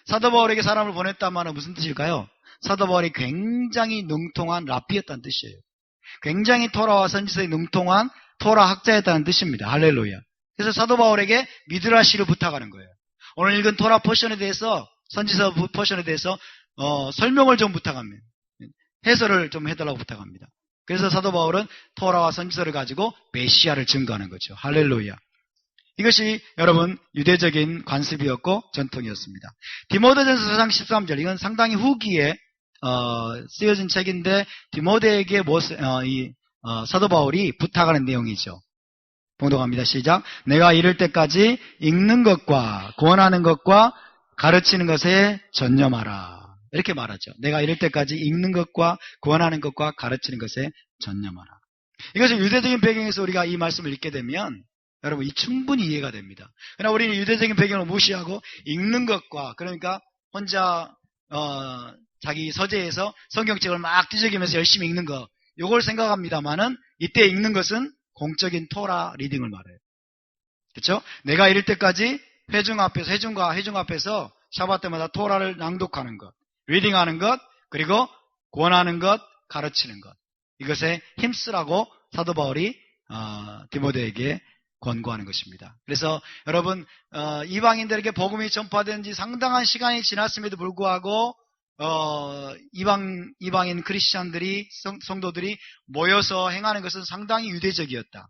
사도 바울에게 사람을 보냈단 말은 무슨 뜻일까요? 사도 바울이 굉장히 능통한 랍비였다는 뜻이에요. 굉장히 토라와 선지서에 능통한 토라 학자였다는 뜻입니다. 할렐루야. 그래서 사도 바울에게 미드라시를 부탁하는 거예요. 오늘 읽은 토라 포션에 대해서 선지서 포션에 대해서 설명을 좀 부탁합니다. 해설을 좀 해달라고 부탁합니다. 그래서 사도 바울은 토라와 선지서를 가지고 메시아를 증거하는 거죠. 할렐루야. 이것이 여러분 유대적인 관습이었고 전통이었습니다. 디모데전서 4장 13절 이건 상당히 후기에 쓰여진 책인데 디모데에게 사도 바울이 부탁하는 내용이죠. 봉독합니다. 시작. 내가 이를 때까지 읽는 것과 구원하는 것과 가르치는 것에 전념하라. 이렇게 말하죠. 내가 이럴 때까지 읽는 것과 구원하는 것과 가르치는 것에 전념하라. 이것은 유대적인 배경에서 우리가 이 말씀을 읽게 되면 여러분 충분히 이해가 됩니다. 그러나 우리는 유대적인 배경을 무시하고 읽는 것과 그러니까 혼자 자기 서재에서 성경책을 막 뒤적이면서 열심히 읽는 것 이걸 생각합니다만은 이때 읽는 것은 공적인 토라 리딩을 말해요. 그렇죠? 내가 이럴 때까지 회중과 회중 앞에서 샤밧 때마다 토라를 낭독하는 것, 리딩하는 것, 그리고 권하는 것, 가르치는 것. 이것에 힘쓰라고 사도 바울이 디모데에게 권고하는 것입니다. 그래서 여러분 이방인들에게 복음이 전파된 지 상당한 시간이 지났음에도 불구하고 이방인 크리스찬들이 성도들이 모여서 행하는 것은 상당히 유대적이었다.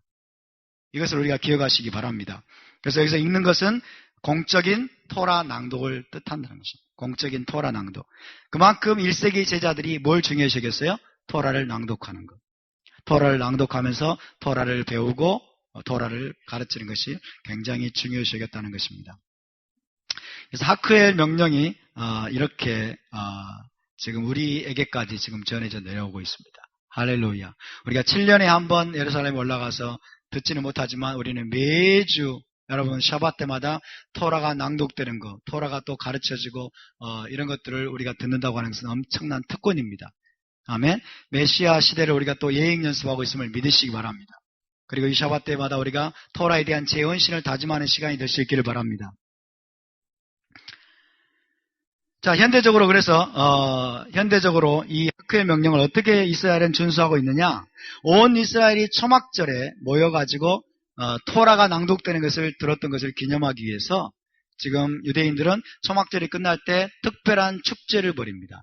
이것을 우리가 기억하시기 바랍니다. 그래서 여기서 읽는 것은 공적인 토라 낭독을 뜻한다는 것입니다. 공적인 토라 낭독. 그만큼 1세기 제자들이 뭘 중요시 여겼어요? 토라를 낭독하는 것. 토라를 낭독하면서 토라를 배우고 토라를 가르치는 것이 굉장히 중요시 여겼다는 것입니다. 그래서 하크엘 명령이 이렇게 지금 우리에게까지 지금 전해져 내려오고 있습니다. 할렐루야. 우리가 7년에 한 번 예루살렘에 올라가서 듣지는 못하지만 우리는 매주 여러분 샤밧 때마다 토라가 낭독되는 것, 토라가 또 가르쳐지고 이런 것들을 우리가 듣는다고 하는 것은 엄청난 특권입니다. 아멘. 메시아 시대를 우리가 또 예행 연습하고 있음을 믿으시기 바랍니다. 그리고 이 샤밧 때마다 우리가 토라에 대한 재헌신을 다짐하는 시간이 될 수 있기를 바랍니다. 자, 현대적으로 그래서 현대적으로 이 하크의 명령을 어떻게 이스라엘은 준수하고 있느냐? 온 이스라엘이 초막절에 모여가지고 토라가 낭독되는 것을 들었던 것을 기념하기 위해서 지금 유대인들은 초막절이 끝날 때 특별한 축제를 벌입니다.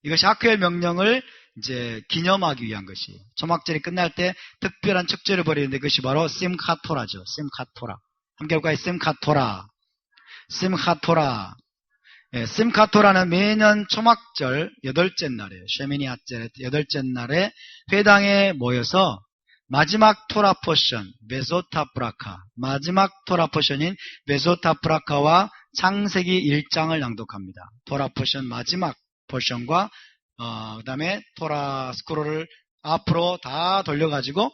이것이 하크의 명령을 이제 기념하기 위한 것이 초막절이 끝날 때 특별한 축제를 벌이는데 그것이 바로 심카토라죠. 심카토라. 함께 볼까요? 심카토라. 심카토라. 예, 심카토라는 매년 초막절 8째 날이에요. 쉐미니 아젤 8째 날에 회당에 모여서 마지막 토라 포션, 메소타프라카, 마지막 토라 포션인 메소타프라카와 창세기 1장을 낭독합니다. 토라 포션 마지막 포션과 그 다음에 토라 스크롤을 앞으로 다 돌려가지고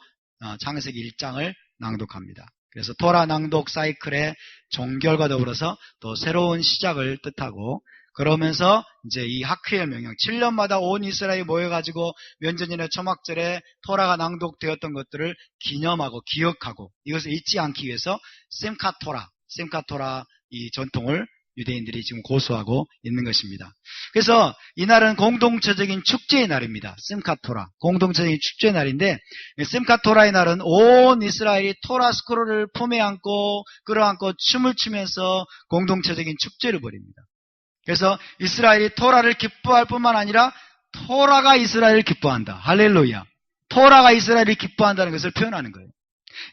창세기 1장을 낭독합니다. 그래서 토라 낭독 사이클의 종결과 더불어서 또 새로운 시작을 뜻하고 그러면서 이제 이 하크의 명령 7년마다 온 이스라엘이 모여가지고 면전인의 초막절에 토라가 낭독되었던 것들을 기념하고 기억하고 이것을 잊지 않기 위해서 심카토라 이 전통을 유대인들이 지금 고수하고 있는 것입니다. 그래서 이날은 공동체적인 축제의 날입니다. 심카토라 공동체적인 축제의 날인데 심카토라의 날은 온 이스라엘이 토라 스크롤을 품에 안고 끌어안고 춤을 추면서 공동체적인 축제를 벌입니다. 그래서 이스라엘이 토라를 기뻐할 뿐만 아니라 토라가 이스라엘을 기뻐한다. 할렐루야. 토라가 이스라엘을 기뻐한다는 것을 표현하는 거예요.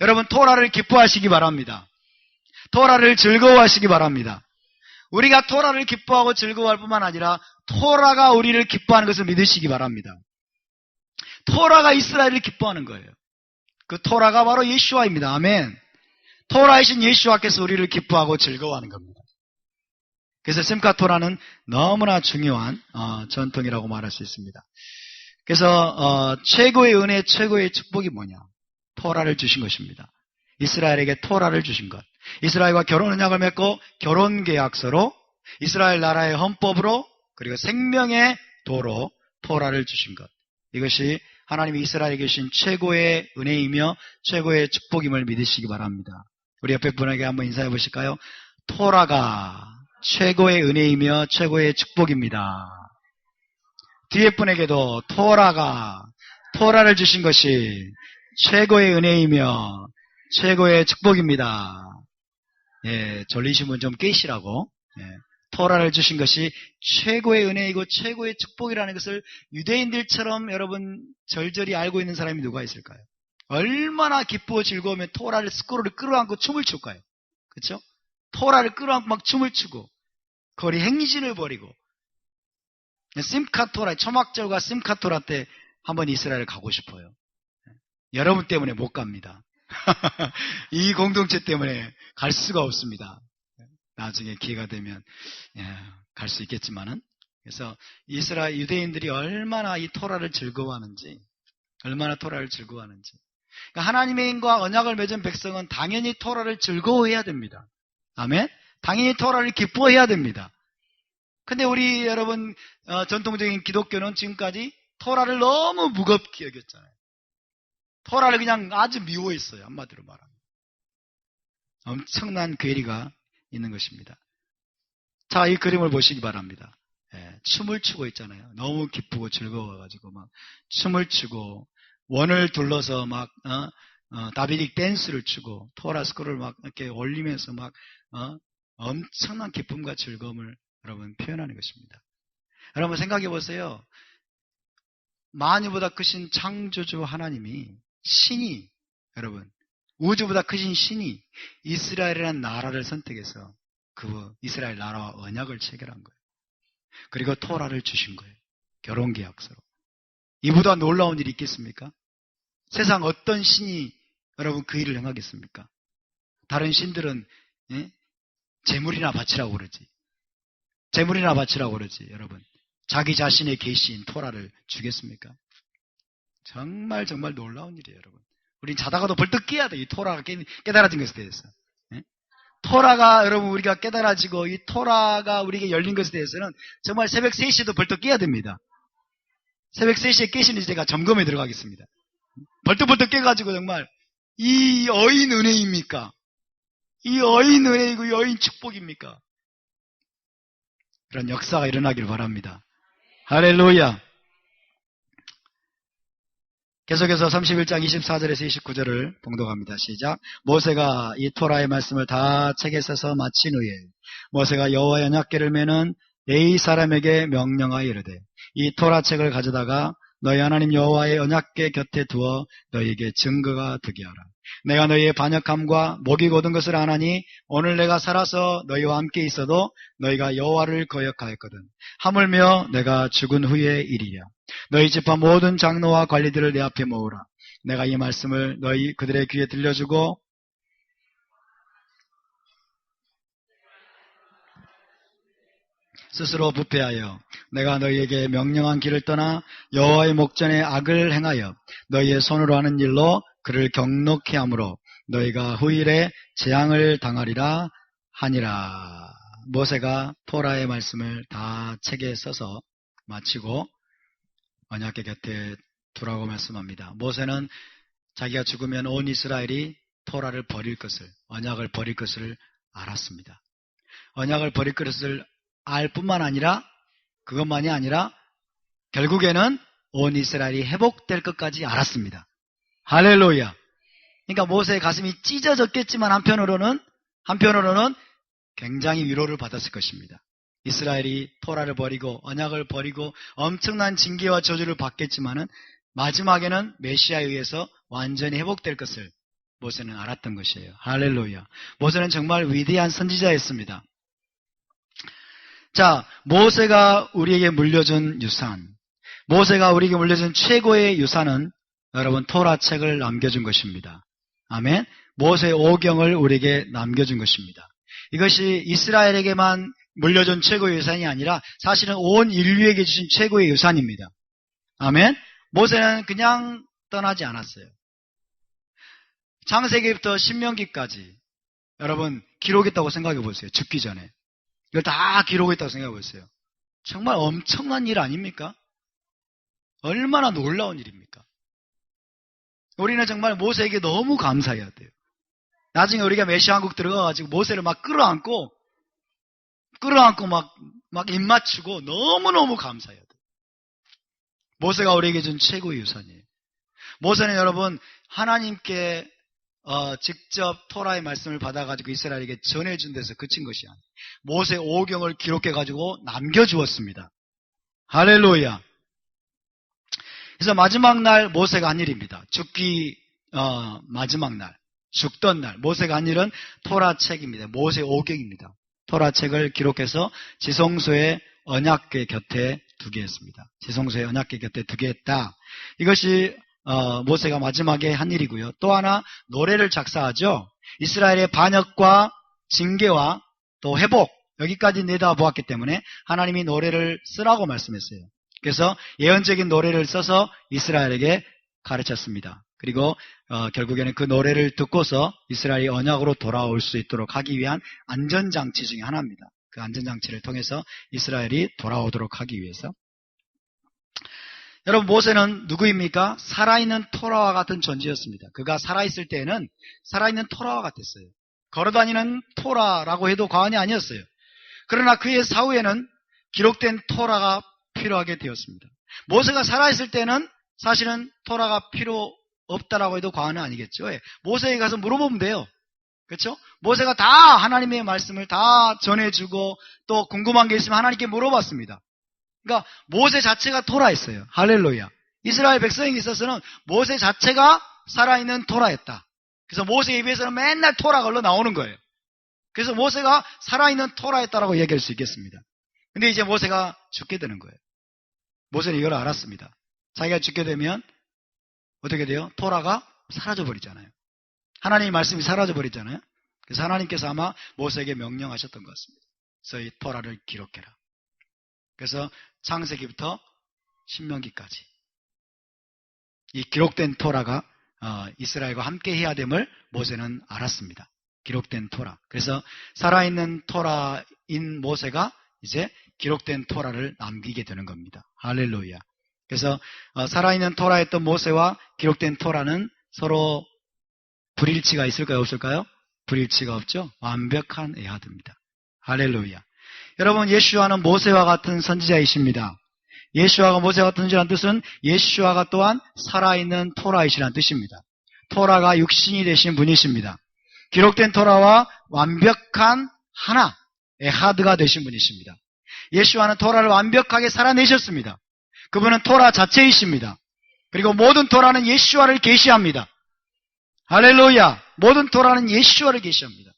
여러분 토라를 기뻐하시기 바랍니다. 토라를 즐거워하시기 바랍니다. 우리가 토라를 기뻐하고 즐거워할 뿐만 아니라 토라가 우리를 기뻐하는 것을 믿으시기 바랍니다. 토라가 이스라엘을 기뻐하는 거예요. 그 토라가 바로 예수와입니다. 아멘. 토라이신 예수와께서 우리를 기뻐하고 즐거워하는 겁니다. 그래서 심카토라는 너무나 중요한 전통이라고 말할 수 있습니다. 그래서 최고의 은혜, 최고의 축복이 뭐냐? 토라를 주신 것입니다. 이스라엘에게 토라를 주신 것. 이스라엘과 결혼 언약을 맺고 결혼 계약서로 이스라엘 나라의 헌법으로 그리고 생명의 도로 토라를 주신 것. 이것이 하나님이 이스라엘에 계신 최고의 은혜이며 최고의 축복임을 믿으시기 바랍니다. 우리 옆에 분에게 한번 인사해 보실까요? 토라가 최고의 은혜이며 최고의 축복입니다. 뒤에 분에게도 토라를 주신 것이 최고의 은혜이며 최고의 축복입니다. 예, 졸리신 분 좀 깨시라고. 예, 토라를 주신 것이 최고의 은혜이고 최고의 축복이라는 것을 유대인들처럼 여러분 절절히 알고 있는 사람이 누가 있을까요? 얼마나 기쁘고 즐거우면 토라를 스크롤을 끌어안고 춤을 출까요? 그렇죠? 토라를 끌어안고 막 춤을 추고 거리 행진을 벌이고 심카토라 초막절과 심카토라 때 한번 이스라엘 가고 싶어요. 여러분 때문에 못 갑니다. 이 공동체 때문에 갈 수가 없습니다. 나중에 기회가 되면 갈 수 있겠지만은 그래서 이스라엘 유대인들이 얼마나 이 토라를 즐거워하는지 그러니까 하나님과 언약을 맺은 백성은 당연히 토라를 즐거워해야 됩니다. 아멘. 당연히 토라를 기뻐해야 됩니다. 근데 우리 여러분 전통적인 기독교는 지금까지 토라를 너무 무겁게 여겼잖아요. 토라를 그냥 아주 미워했어요. 한마디로 말하면. 엄청난 괴리가 있는 것입니다. 자, 이 그림을 보시기 바랍니다. 춤을 추고 있잖아요. 너무 기쁘고 즐거워가지고 막 춤을 추고 원을 둘러서 막 다비딕 댄스를 추고 토라 스크롤을 막 이렇게 올리면서 막 엄청난 기쁨과 즐거움을 여러분 표현하는 것입니다. 여러분 생각해 보세요. 만유보다 크신 창조주 하나님이 신이 여러분 우주보다 크신 신이 이스라엘이라는 나라를 선택해서 그 이스라엘 나라와 언약을 체결한 거예요. 그리고 토라를 주신 거예요. 결혼계약서로. 이보다 놀라운 일이 있겠습니까? 세상 어떤 신이 여러분 그 일을 행하겠습니까? 다른 신들은 재물이나 바치라고 그러지. 재물이나 바치라고 그러지. 여러분 자기 자신의 계시인 토라를 주겠습니까? 정말 놀라운 일이에요. 여러분 우린 자다가도 벌떡 깨야 돼. 이 토라가 깨달아진 것에 대해서. 토라가 여러분 우리가 깨달아지고 이 토라가 우리에게 열린 것에 대해서는 정말 새벽 3시에도 벌떡 깨야 됩니다. 새벽 3시에 깨시는지 제가 점검에 들어가겠습니다. 벌떡 깨가지고 정말 이 어인 은혜입니까? 이 어인 은혜이고 이 어인 축복입니까? 그런 역사가 일어나길 바랍니다. 할렐루야. 계속해서 31장 24절에서 29절을 봉독합니다. 시작. 모세가 이 토라의 말씀을 다 책에 써서 마친 후에 모세가 여호와의 언약궤를 메는 에이 사람에게 명령하여 이르되 이 토라 책을 가져다가 너희 하나님 여호와의 언약궤 곁에 두어 너희에게 증거가 되게 하라. 내가 너희의 반역함과 목이 곧은 것을 아나니 오늘 내가 살아서 너희와 함께 있어도 너희가 여호와를 거역하였거든. 하물며 내가 죽은 후의 일이야. 너희 지파 모든 장로와 관리들을 내 앞에 모으라. 내가 이 말씀을 너희 그들의 귀에 들려주고 스스로 부패하여 내가 너희에게 명령한 길을 떠나 여호와의 목전에 악을 행하여 너희의 손으로 하는 일로 그를 경록케 하므로 너희가 후일에 재앙을 당하리라 하니라. 모세가 토라의 말씀을 다 책에 써서 마치고 언약궤 곁에 두라고 말씀합니다. 모세는 자기가 죽으면 온 이스라엘이 토라를 버릴 것을, 언약을 버릴 것을 알았습니다. 언약을 버릴 것을 알 뿐만 아니라 그것만이 아니라 결국에는 온 이스라엘이 회복될 것까지 알았습니다. 할렐루야. 그러니까 모세의 가슴이 찢어졌겠지만 한편으로는 굉장히 위로를 받았을 것입니다. 이스라엘이 토라를 버리고 언약을 버리고 엄청난 징계와 저주를 받겠지만은 마지막에는 메시아에 의해서 완전히 회복될 것을 모세는 알았던 것이에요. 할렐루야. 모세는 정말 위대한 선지자였습니다. 자, 모세가 우리에게 물려준 유산, 모세가 우리에게 물려준 최고의 유산은 여러분 토라책을 남겨준 것입니다. 아멘. 모세의 오경을 우리에게 남겨준 것입니다. 이것이 이스라엘에게만 물려준 최고의 유산이 아니라 사실은 온 인류에게 주신 최고의 유산입니다. 아멘. 모세는 그냥 떠나지 않았어요. 창세기부터 신명기까지 여러분 기록했다고 생각해 보세요. 죽기 전에. 이걸 다 기록했다고 생각해 보세요. 정말 엄청난 일 아닙니까? 얼마나 놀라운 일입니까? 우리는 정말 모세에게 너무 감사해야 돼요. 나중에 우리가 메시아 왕국 들어가가지고 모세를 막 끌어안고 막 입맞추고 너무너무 감사해야 돼요. 모세가 우리에게 준 최고의 유산이에요. 모세는 여러분 하나님께 직접 토라의 말씀을 받아가지고 이스라엘에게 전해준 데서 그친 것이 아니에요. 모세 오경을 기록해가지고 남겨주었습니다. 할렐루야. 그래서 마지막 날 모세가 한 일입니다. 죽기 마지막 날, 죽던 날 모세가 한 일은 토라책입니다. 모세 오경입니다. 토라책을 기록해서 지성소의 언약궤 곁에 두게 했습니다. 지성소의 언약궤 곁에 두게 했다. 이것이 모세가 마지막에 한 일이고요. 또 하나 노래를 작사하죠. 이스라엘의 반역과 징계와 또 회복 여기까지 내다보았기 때문에 하나님이 노래를 쓰라고 말씀했어요. 그래서 예언적인 노래를 써서 이스라엘에게 가르쳤습니다. 그리고 결국에는 그 노래를 듣고서 이스라엘이 언약으로 돌아올 수 있도록 하기 위한 안전장치 중에 하나입니다. 그 안전장치를 통해서 이스라엘이 돌아오도록 하기 위해서. 여러분 모세는 누구입니까? 살아있는 토라와 같은 존재였습니다. 그가 살아있을 때에는 살아있는 토라와 같았어요. 걸어다니는 토라라고 해도 과언이 아니었어요. 그러나 그의 사후에는 기록된 토라가 필요하게 되었습니다. 모세가 살아있을 때는 사실은 토라가 필요 없다라고 해도 과언은 아니겠죠. 예. 모세에게 가서 물어보면 돼요. 그렇죠? 모세가 다 하나님의 말씀을 다 전해주고 또 궁금한 게 있으면 하나님께 물어봤습니다. 그러니까 모세 자체가 토라였어요. 할렐루야. 이스라엘 백성에게 있어서는 모세 자체가 살아있는 토라였다. 그래서 모세 입에서는 맨날 토라가 흘러 나오는 거예요. 그래서 모세가 살아있는 토라였다라고 얘기할 수 있겠습니다. 근데 이제 모세가 죽게 되는 거예요. 모세는 이걸 알았습니다. 자기가 죽게 되면 어떻게 돼요? 토라가 사라져버리잖아요. 하나님의 말씀이 사라져버리잖아요. 그래서 하나님께서 아마 모세에게 명령하셨던 것 같습니다. 그래서 이 토라를 기록해라. 그래서 창세기부터 신명기까지 이 기록된 토라가 이스라엘과 함께 해야 됨을 모세는 알았습니다. 기록된 토라. 그래서 살아있는 토라인 모세가 이제 기록된 토라를 남기게 되는 겁니다. 할렐루야. 그래서 살아있는 토라였던 모세와 기록된 토라는 서로 불일치가 있을까요? 없을까요? 불일치가 없죠. 완벽한 에하드입니다. 할렐루야. 여러분, 예수와는 모세와 같은 선지자이십니다. 예수와가 모세와 같은 선지자라는 뜻은 예수와가 또한 살아있는 토라이시라는 뜻입니다. 토라가 육신이 되신 분이십니다. 기록된 토라와 완벽한 하나, 에하드가 되신 분이십니다. 예수와는 토라를 완벽하게 살아내셨습니다. 그분은 토라 자체이십니다. 그리고 모든 토라는 예수와를 계시합니다. 할렐루야. 모든 토라는 예수와를 계시합니다.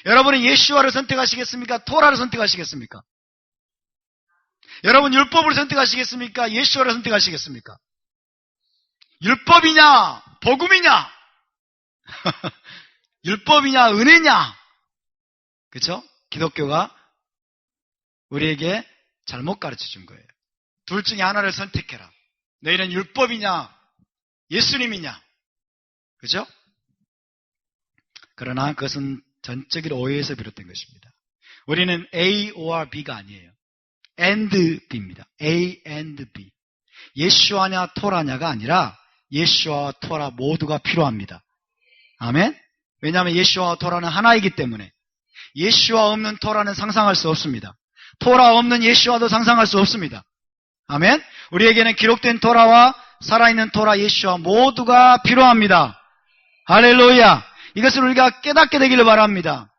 여러분은 예수와를 선택하시겠습니까? 토라를 선택하시겠습니까? 여러분 율법을 선택하시겠습니까? 예수와를 선택하시겠습니까? 율법이냐? 복음이냐? 율법이냐? 은혜냐? 그렇죠? 기독교가 우리에게 잘못 가르쳐 준 거예요. 둘 중에 하나를 선택해라. 너희는 율법이냐? 예수님이냐? 그죠? 그러나 그것은 전적인 오해에서 비롯된 것입니다. 우리는 A or B가 아니에요. and B입니다. A and B. 예수와냐 토라냐가 아니라 예수와 토라 모두가 필요합니다. 아멘? 왜냐하면 예수와 토라는 하나이기 때문에 예수와 없는 토라는 상상할 수 없습니다. 토라 없는 예수와도 상상할 수 없습니다. 아멘? 우리에게는 기록된 토라와 살아있는 토라 예수와 모두가 필요합니다. 할렐루야. 이것을 우리가 깨닫게 되기를 바랍니다.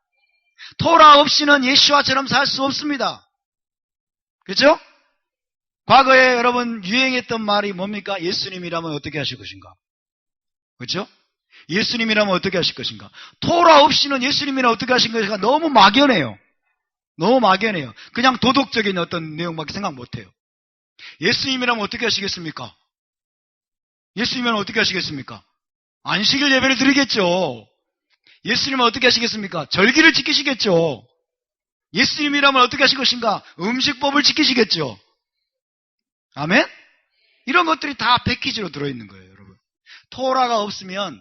토라 없이는 예수와처럼 살 수 없습니다. 그렇죠? 과거에 여러분 유행했던 말이 뭡니까? 예수님이라면 어떻게 하실 것인가? 그렇죠? 예수님이라면 어떻게 하실 것인가? 토라 없이는 예수님이라면 어떻게 하실 것인가? 너무 막연해요. 너무 막연해요. 그냥 도덕적인 어떤 내용밖에 생각 못해요. 예수님이라면 어떻게 하시겠습니까? 예수님이라면 어떻게 하시겠습니까? 안식일 예배를 드리겠죠. 예수님은 어떻게 하시겠습니까? 절기를 지키시겠죠. 예수님이라면 어떻게 하실 것인가? 음식법을 지키시겠죠. 아멘? 이런 것들이 다 패키지로 들어있는 거예요, 여러분. 토라가 없으면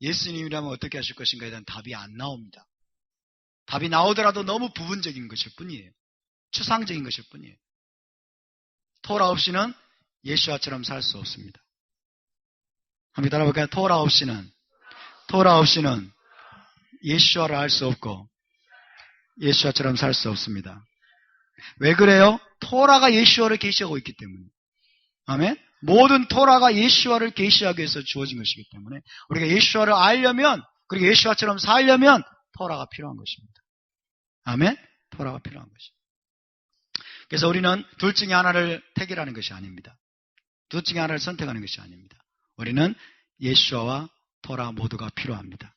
예수님이라면 어떻게 하실 것인가에 대한 답이 안 나옵니다. 답이 나오더라도 너무 부분적인 것일 뿐이에요. 추상적인 것일 뿐이에요. 토라 없이는 예수와처럼 살 수 없습니다. 한번 따라볼까요? 토라 없이는 예수와를 알 수 없고 예수와처럼 살 수 없습니다. 왜 그래요? 토라가 예수와를 계시하고 있기 때문에. 아멘? 모든 토라가 예수와를 계시하기 위해서 주어진 것이기 때문에 우리가 예수와를 알려면, 그리고 예수와처럼 살려면 토라가 필요한 것입니다. 아멘? 토라가 필요한 것입니다. 그래서 우리는 둘 중에 하나를 택이라는 것이 아닙니다. 둘 중에 하나를 선택하는 것이 아닙니다. 우리는 예수와 토라 모두가 필요합니다.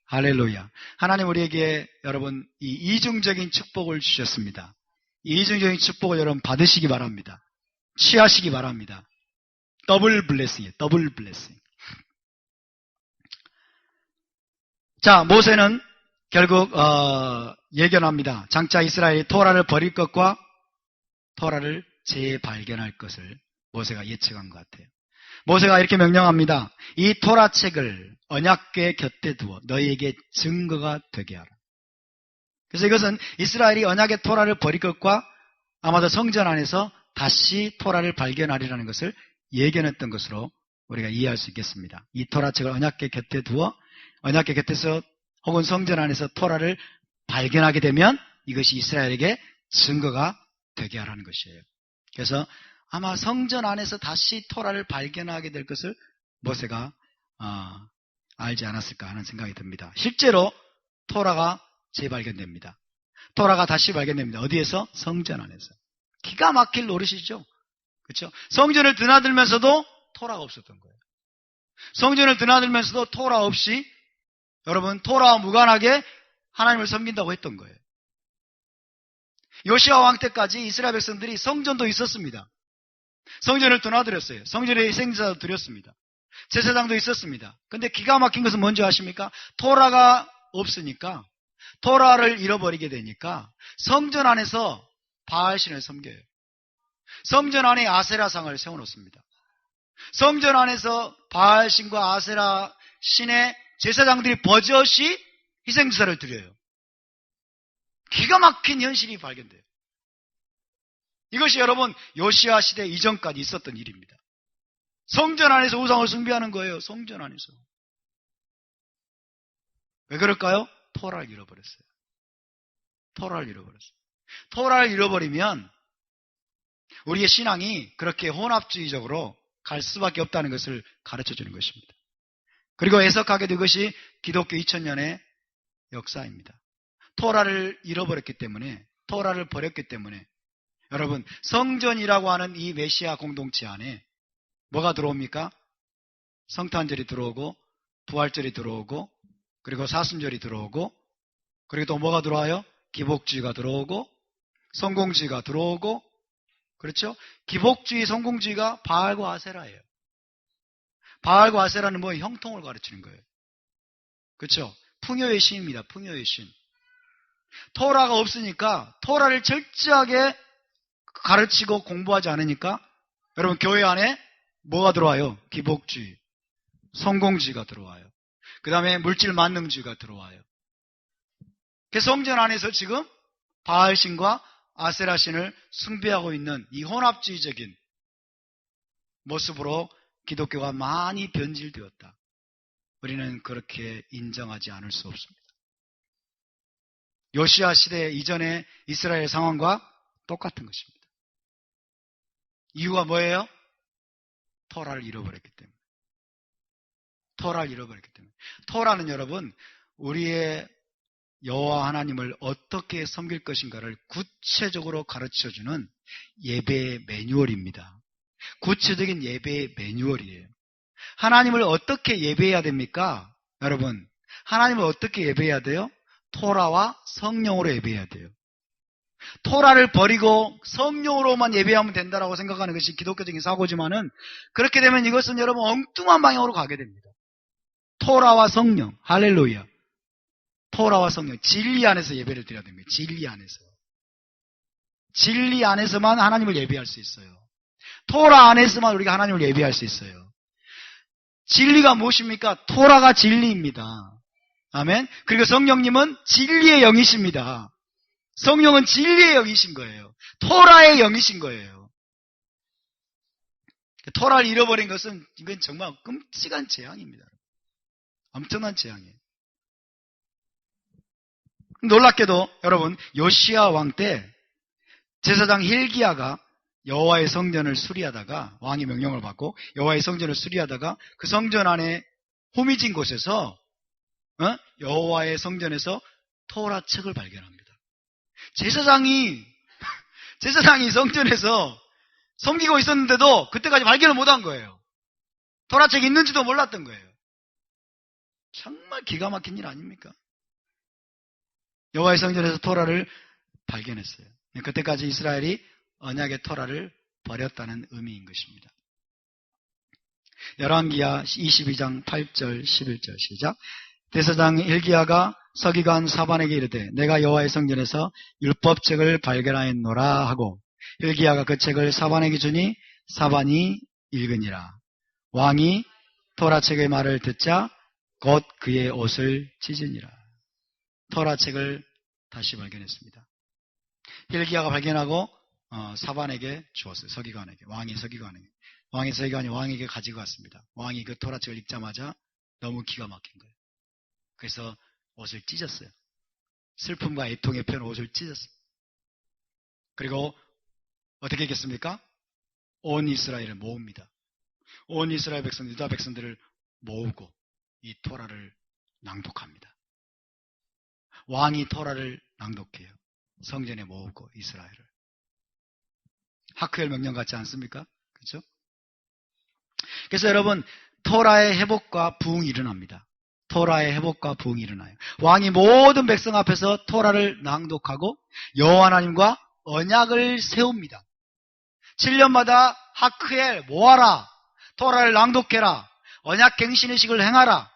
할렐루야. 하나님 우리에게 여러분 이 이중적인 축복을 주셨습니다. 이 이중적인 축복을 여러분 받으시기 바랍니다. 취하시기 바랍니다. 더블 블레싱이에요. 더블 블레싱. 자, 모세는 결국 예견합니다. 장차 이스라엘이 토라를 버릴 것과 토라를 재발견할 것을 모세가 예측한 것 같아요. 모세가 이렇게 명령합니다. 이 토라책을 언약궤 곁에 두어 너희에게 증거가 되게 하라. 그래서 이것은 이스라엘이 언약의 토라를 버릴 것과 아마도 성전 안에서 다시 토라를 발견하리라는 것을 예견했던 것으로 우리가 이해할 수 있겠습니다. 이 토라책을 언약궤 곁에 두어 언약궤 곁에서 혹은 성전 안에서 토라를 발견하게 되면 이것이 이스라엘에게 증거가 되게 하라는 것이에요. 그래서 아마 성전 안에서 다시 토라를 발견하게 될 것을 모세가 알지 않았을까 하는 생각이 듭니다. 실제로 토라가 재발견됩니다. 토라가 다시 발견됩니다. 어디에서? 성전 안에서. 기가 막힐 노릇이죠. 그렇죠? 성전을 드나들면서도 토라가 없었던 거예요. 성전을 드나들면서도 토라 없이 여러분 토라와 무관하게 하나님을 섬긴다고 했던 거예요. 요시아 왕 때까지 이스라엘 백성들이 성전도 있었습니다. 성전을 드나들었어요. 성전에 희생제사도 드렸습니다. 제사장도 있었습니다. 근데 기가 막힌 것은 뭔지 아십니까? 토라가 없으니까 토라를 잃어버리게 되니까 성전 안에서 바알신을 섬겨요. 성전 안에 아세라상을 세워놓습니다. 성전 안에서 바알신과 아세라 신의 제사장들이 버젓이 희생제사를 드려요. 기가 막힌 현실이 발견돼요. 이것이 여러분 요시아 시대 이전까지 있었던 일입니다. 성전 안에서 우상을 숭배하는 거예요. 성전 안에서. 왜 그럴까요? 토라를 잃어버렸어요. 토라를 잃어버렸어요. 토라를 잃어버리면 우리의 신앙이 그렇게 혼합주의적으로 갈 수밖에 없다는 것을 가르쳐주는 것입니다. 그리고 해석하게 된 것이 기독교 2000년의 역사입니다. 토라를 잃어버렸기 때문에, 토라를 버렸기 때문에 여러분 성전이라고 하는 이 메시아 공동체 안에 뭐가 들어옵니까? 성탄절이 들어오고 부활절이 들어오고 그리고 사순절이 들어오고 그리고 또 뭐가 들어와요? 기복주의가 들어오고 성공주의가 들어오고 그렇죠? 기복주의, 성공주의가 바알과 아세라예요. 바알과 아세라는 뭐 형통을 가르치는 거예요. 그렇죠? 풍요의 신입니다. 풍요의 신. 토라가 없으니까 토라를 철저하게 가르치고 공부하지 않으니까 여러분 교회 안에 뭐가 들어와요? 기복주의, 성공주의가 들어와요. 그 다음에 물질 만능주의가 들어와요. 그래서 성전 안에서 지금 바알신과 아세라신을 숭배하고 있는 이 혼합주의적인 모습으로 기독교가 많이 변질되었다. 우리는 그렇게 인정하지 않을 수 없습니다. 요시아 시대 이전의 이스라엘 상황과 똑같은 것입니다. 이유가 뭐예요? 토라를 잃어버렸기 때문에. 토라를 잃어버렸기 때문에. 토라는 여러분 우리의 여호와 하나님을 어떻게 섬길 것인가를 구체적으로 가르쳐주는 예배의 매뉴얼입니다. 구체적인 예배의 매뉴얼이에요. 하나님을 어떻게 예배해야 됩니까? 여러분 하나님을 어떻게 예배해야 돼요? 토라와 성령으로 예배해야 돼요. 토라를 버리고 성령으로만 예배하면 된다라고 생각하는 것이 기독교적인 사고지만은 그렇게 되면 이것은 여러분 엉뚱한 방향으로 가게 됩니다. 토라와 성령, 할렐루야. 토라와 성령, 진리 안에서 예배를 드려야 됩니다. 진리 안에서. 진리 안에서만 하나님을 예배할 수 있어요. 토라 안에서만 우리가 하나님을 예배할 수 있어요. 진리가 무엇입니까? 토라가 진리입니다. 아멘. 그리고 성령님은 진리의 영이십니다. 성령은 진리의 영이신 거예요. 토라의 영이신 거예요. 토라를 잃어버린 것은 이건 정말 끔찍한 재앙입니다. 엄청난 재앙이에요. 놀랍게도 여러분 요시아 왕 때 제사장 힐기야가 여호와의 성전을 수리하다가 왕의 명령을 받고 여호와의 성전을 수리하다가 그 성전 안에 후미진 곳에서 여호와의 성전에서 토라 책을 발견합니다. 제사장이 성전에서 섬기고 있었는데도 그때까지 발견을 못한 거예요. 토라책이 있는지도 몰랐던 거예요. 정말 기가 막힌 일 아닙니까? 여호와의 성전에서 토라를 발견했어요. 그때까지 이스라엘이 언약의 토라를 버렸다는 의미인 것입니다. 열왕기하 22장 8절 11절 시작. 대제사장 hil기야가 서기관 사반에게 이르되 내가 여호와의 성전에서 율법책을 발견하였노라 하고 hil기야가 그 책을 사반에게 주니 사반이 읽으니라. 왕이 토라책의 말을 듣자 곧 그의 옷을 찢으니라. 토라책을 다시 발견했습니다. hil기야가 발견하고 사반에게 주었어요. 서기관에게. 왕의 서기관에게. 왕의 서기관이 왕에게 가지고 갔습니다. 왕이 그 토라책을 읽자마자 너무 기가 막힌 거예요. 그래서 옷을 찢었어요. 슬픔과 애통에 편 옷을 찢었어요. 그리고 어떻게 했겠습니까? 온 이스라엘을 모읍니다. 온 이스라엘 백성, 유다 백성들을 모으고 이 토라를 낭독합니다. 왕이 토라를 낭독해요. 성전에 모으고 이스라엘을. 하크엘 명령 같지 않습니까? 그렇죠? 그래서 여러분, 토라의 회복과 부흥이 일어납니다. 토라의 회복과 부흥이 일어나요. 왕이 모든 백성 앞에서 토라를 낭독하고 여호와 하나님과 언약을 세웁니다. 7년마다 하크엘 모아라. 토라를 낭독해라. 언약 갱신의식을 행하라.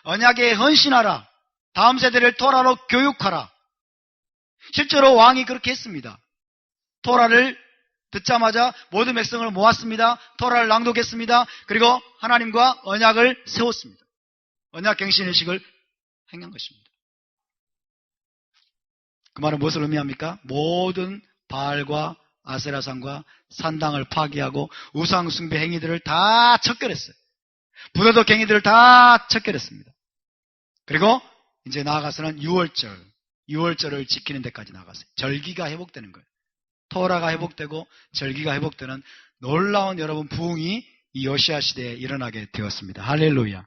언약에 헌신하라. 다음 세대를 토라로 교육하라. 실제로 왕이 그렇게 했습니다. 토라를 듣자마자 모든 백성을 모았습니다. 토라를 낭독했습니다. 그리고 하나님과 언약을 세웠습니다. 언약 갱신의식을 행한 것입니다. 그 말은 무엇을 의미합니까? 모든 바알과 아세라상과 산당을 파괴하고 우상 숭배 행위들을 다 척결했어요. 부도덕 행위들을 다 척결했습니다. 그리고 이제 나아가서는 6월절을 지키는 데까지 나아갔어요. 절기가 회복되는 거예요. 토라가 회복되고 절기가 회복되는 놀라운 여러분 부흥이 이 요시야 시대에 일어나게 되었습니다. 할렐루야.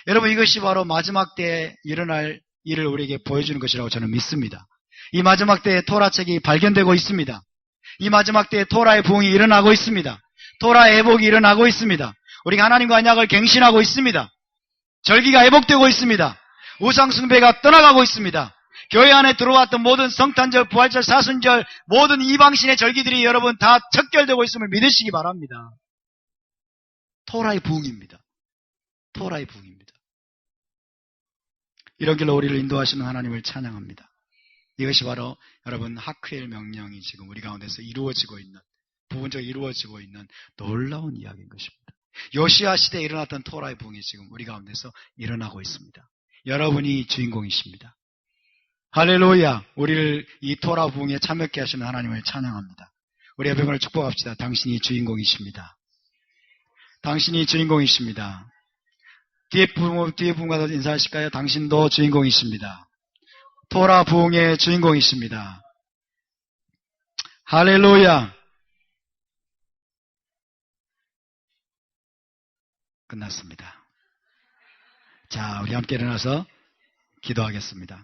여러분, 이것이 바로 마지막 때에 일어날 일을 우리에게 보여주는 것이라고 저는 믿습니다. 이 마지막 때에 토라책이 발견되고 있습니다. 이 마지막 때에 토라의 부흥이 일어나고 있습니다. 토라의 회복이 일어나고 있습니다. 우리가 하나님과 언약을 갱신하고 있습니다. 절기가 회복되고 있습니다. 우상 숭배가 떠나가고 있습니다. 교회 안에 들어왔던 모든 성탄절, 부활절, 사순절, 모든 이방신의 절기들이 여러분 다 척결되고 있음을 믿으시기 바랍니다. 토라의 부흥입니다. 토라의 부흥입니다. 이런 길로 우리를 인도하시는 하나님을 찬양합니다. 이것이 바로 여러분 하크엘 명령이 지금 우리 가운데서 이루어지고 있는, 부분적으로 이루어지고 있는 놀라운 이야기인 것입니다. 요시야 시대에 일어났던 토라의 부흥이 지금 우리 가운데서 일어나고 있습니다. 여러분이 주인공이십니다. 할렐루야. 우리를 이 토라 부흥에 참여케 하시는 하나님을 찬양합니다. 우리 여러분을 축복합시다. 당신이 주인공이십니다. 당신이 주인공이십니다. 뒤에 부흥과도 인사하실까요? 당신도 주인공이십니다. 토라 부흥의 주인공이십니다. 할렐루야. 끝났습니다. 자, 우리 함께 일어나서 기도하겠습니다.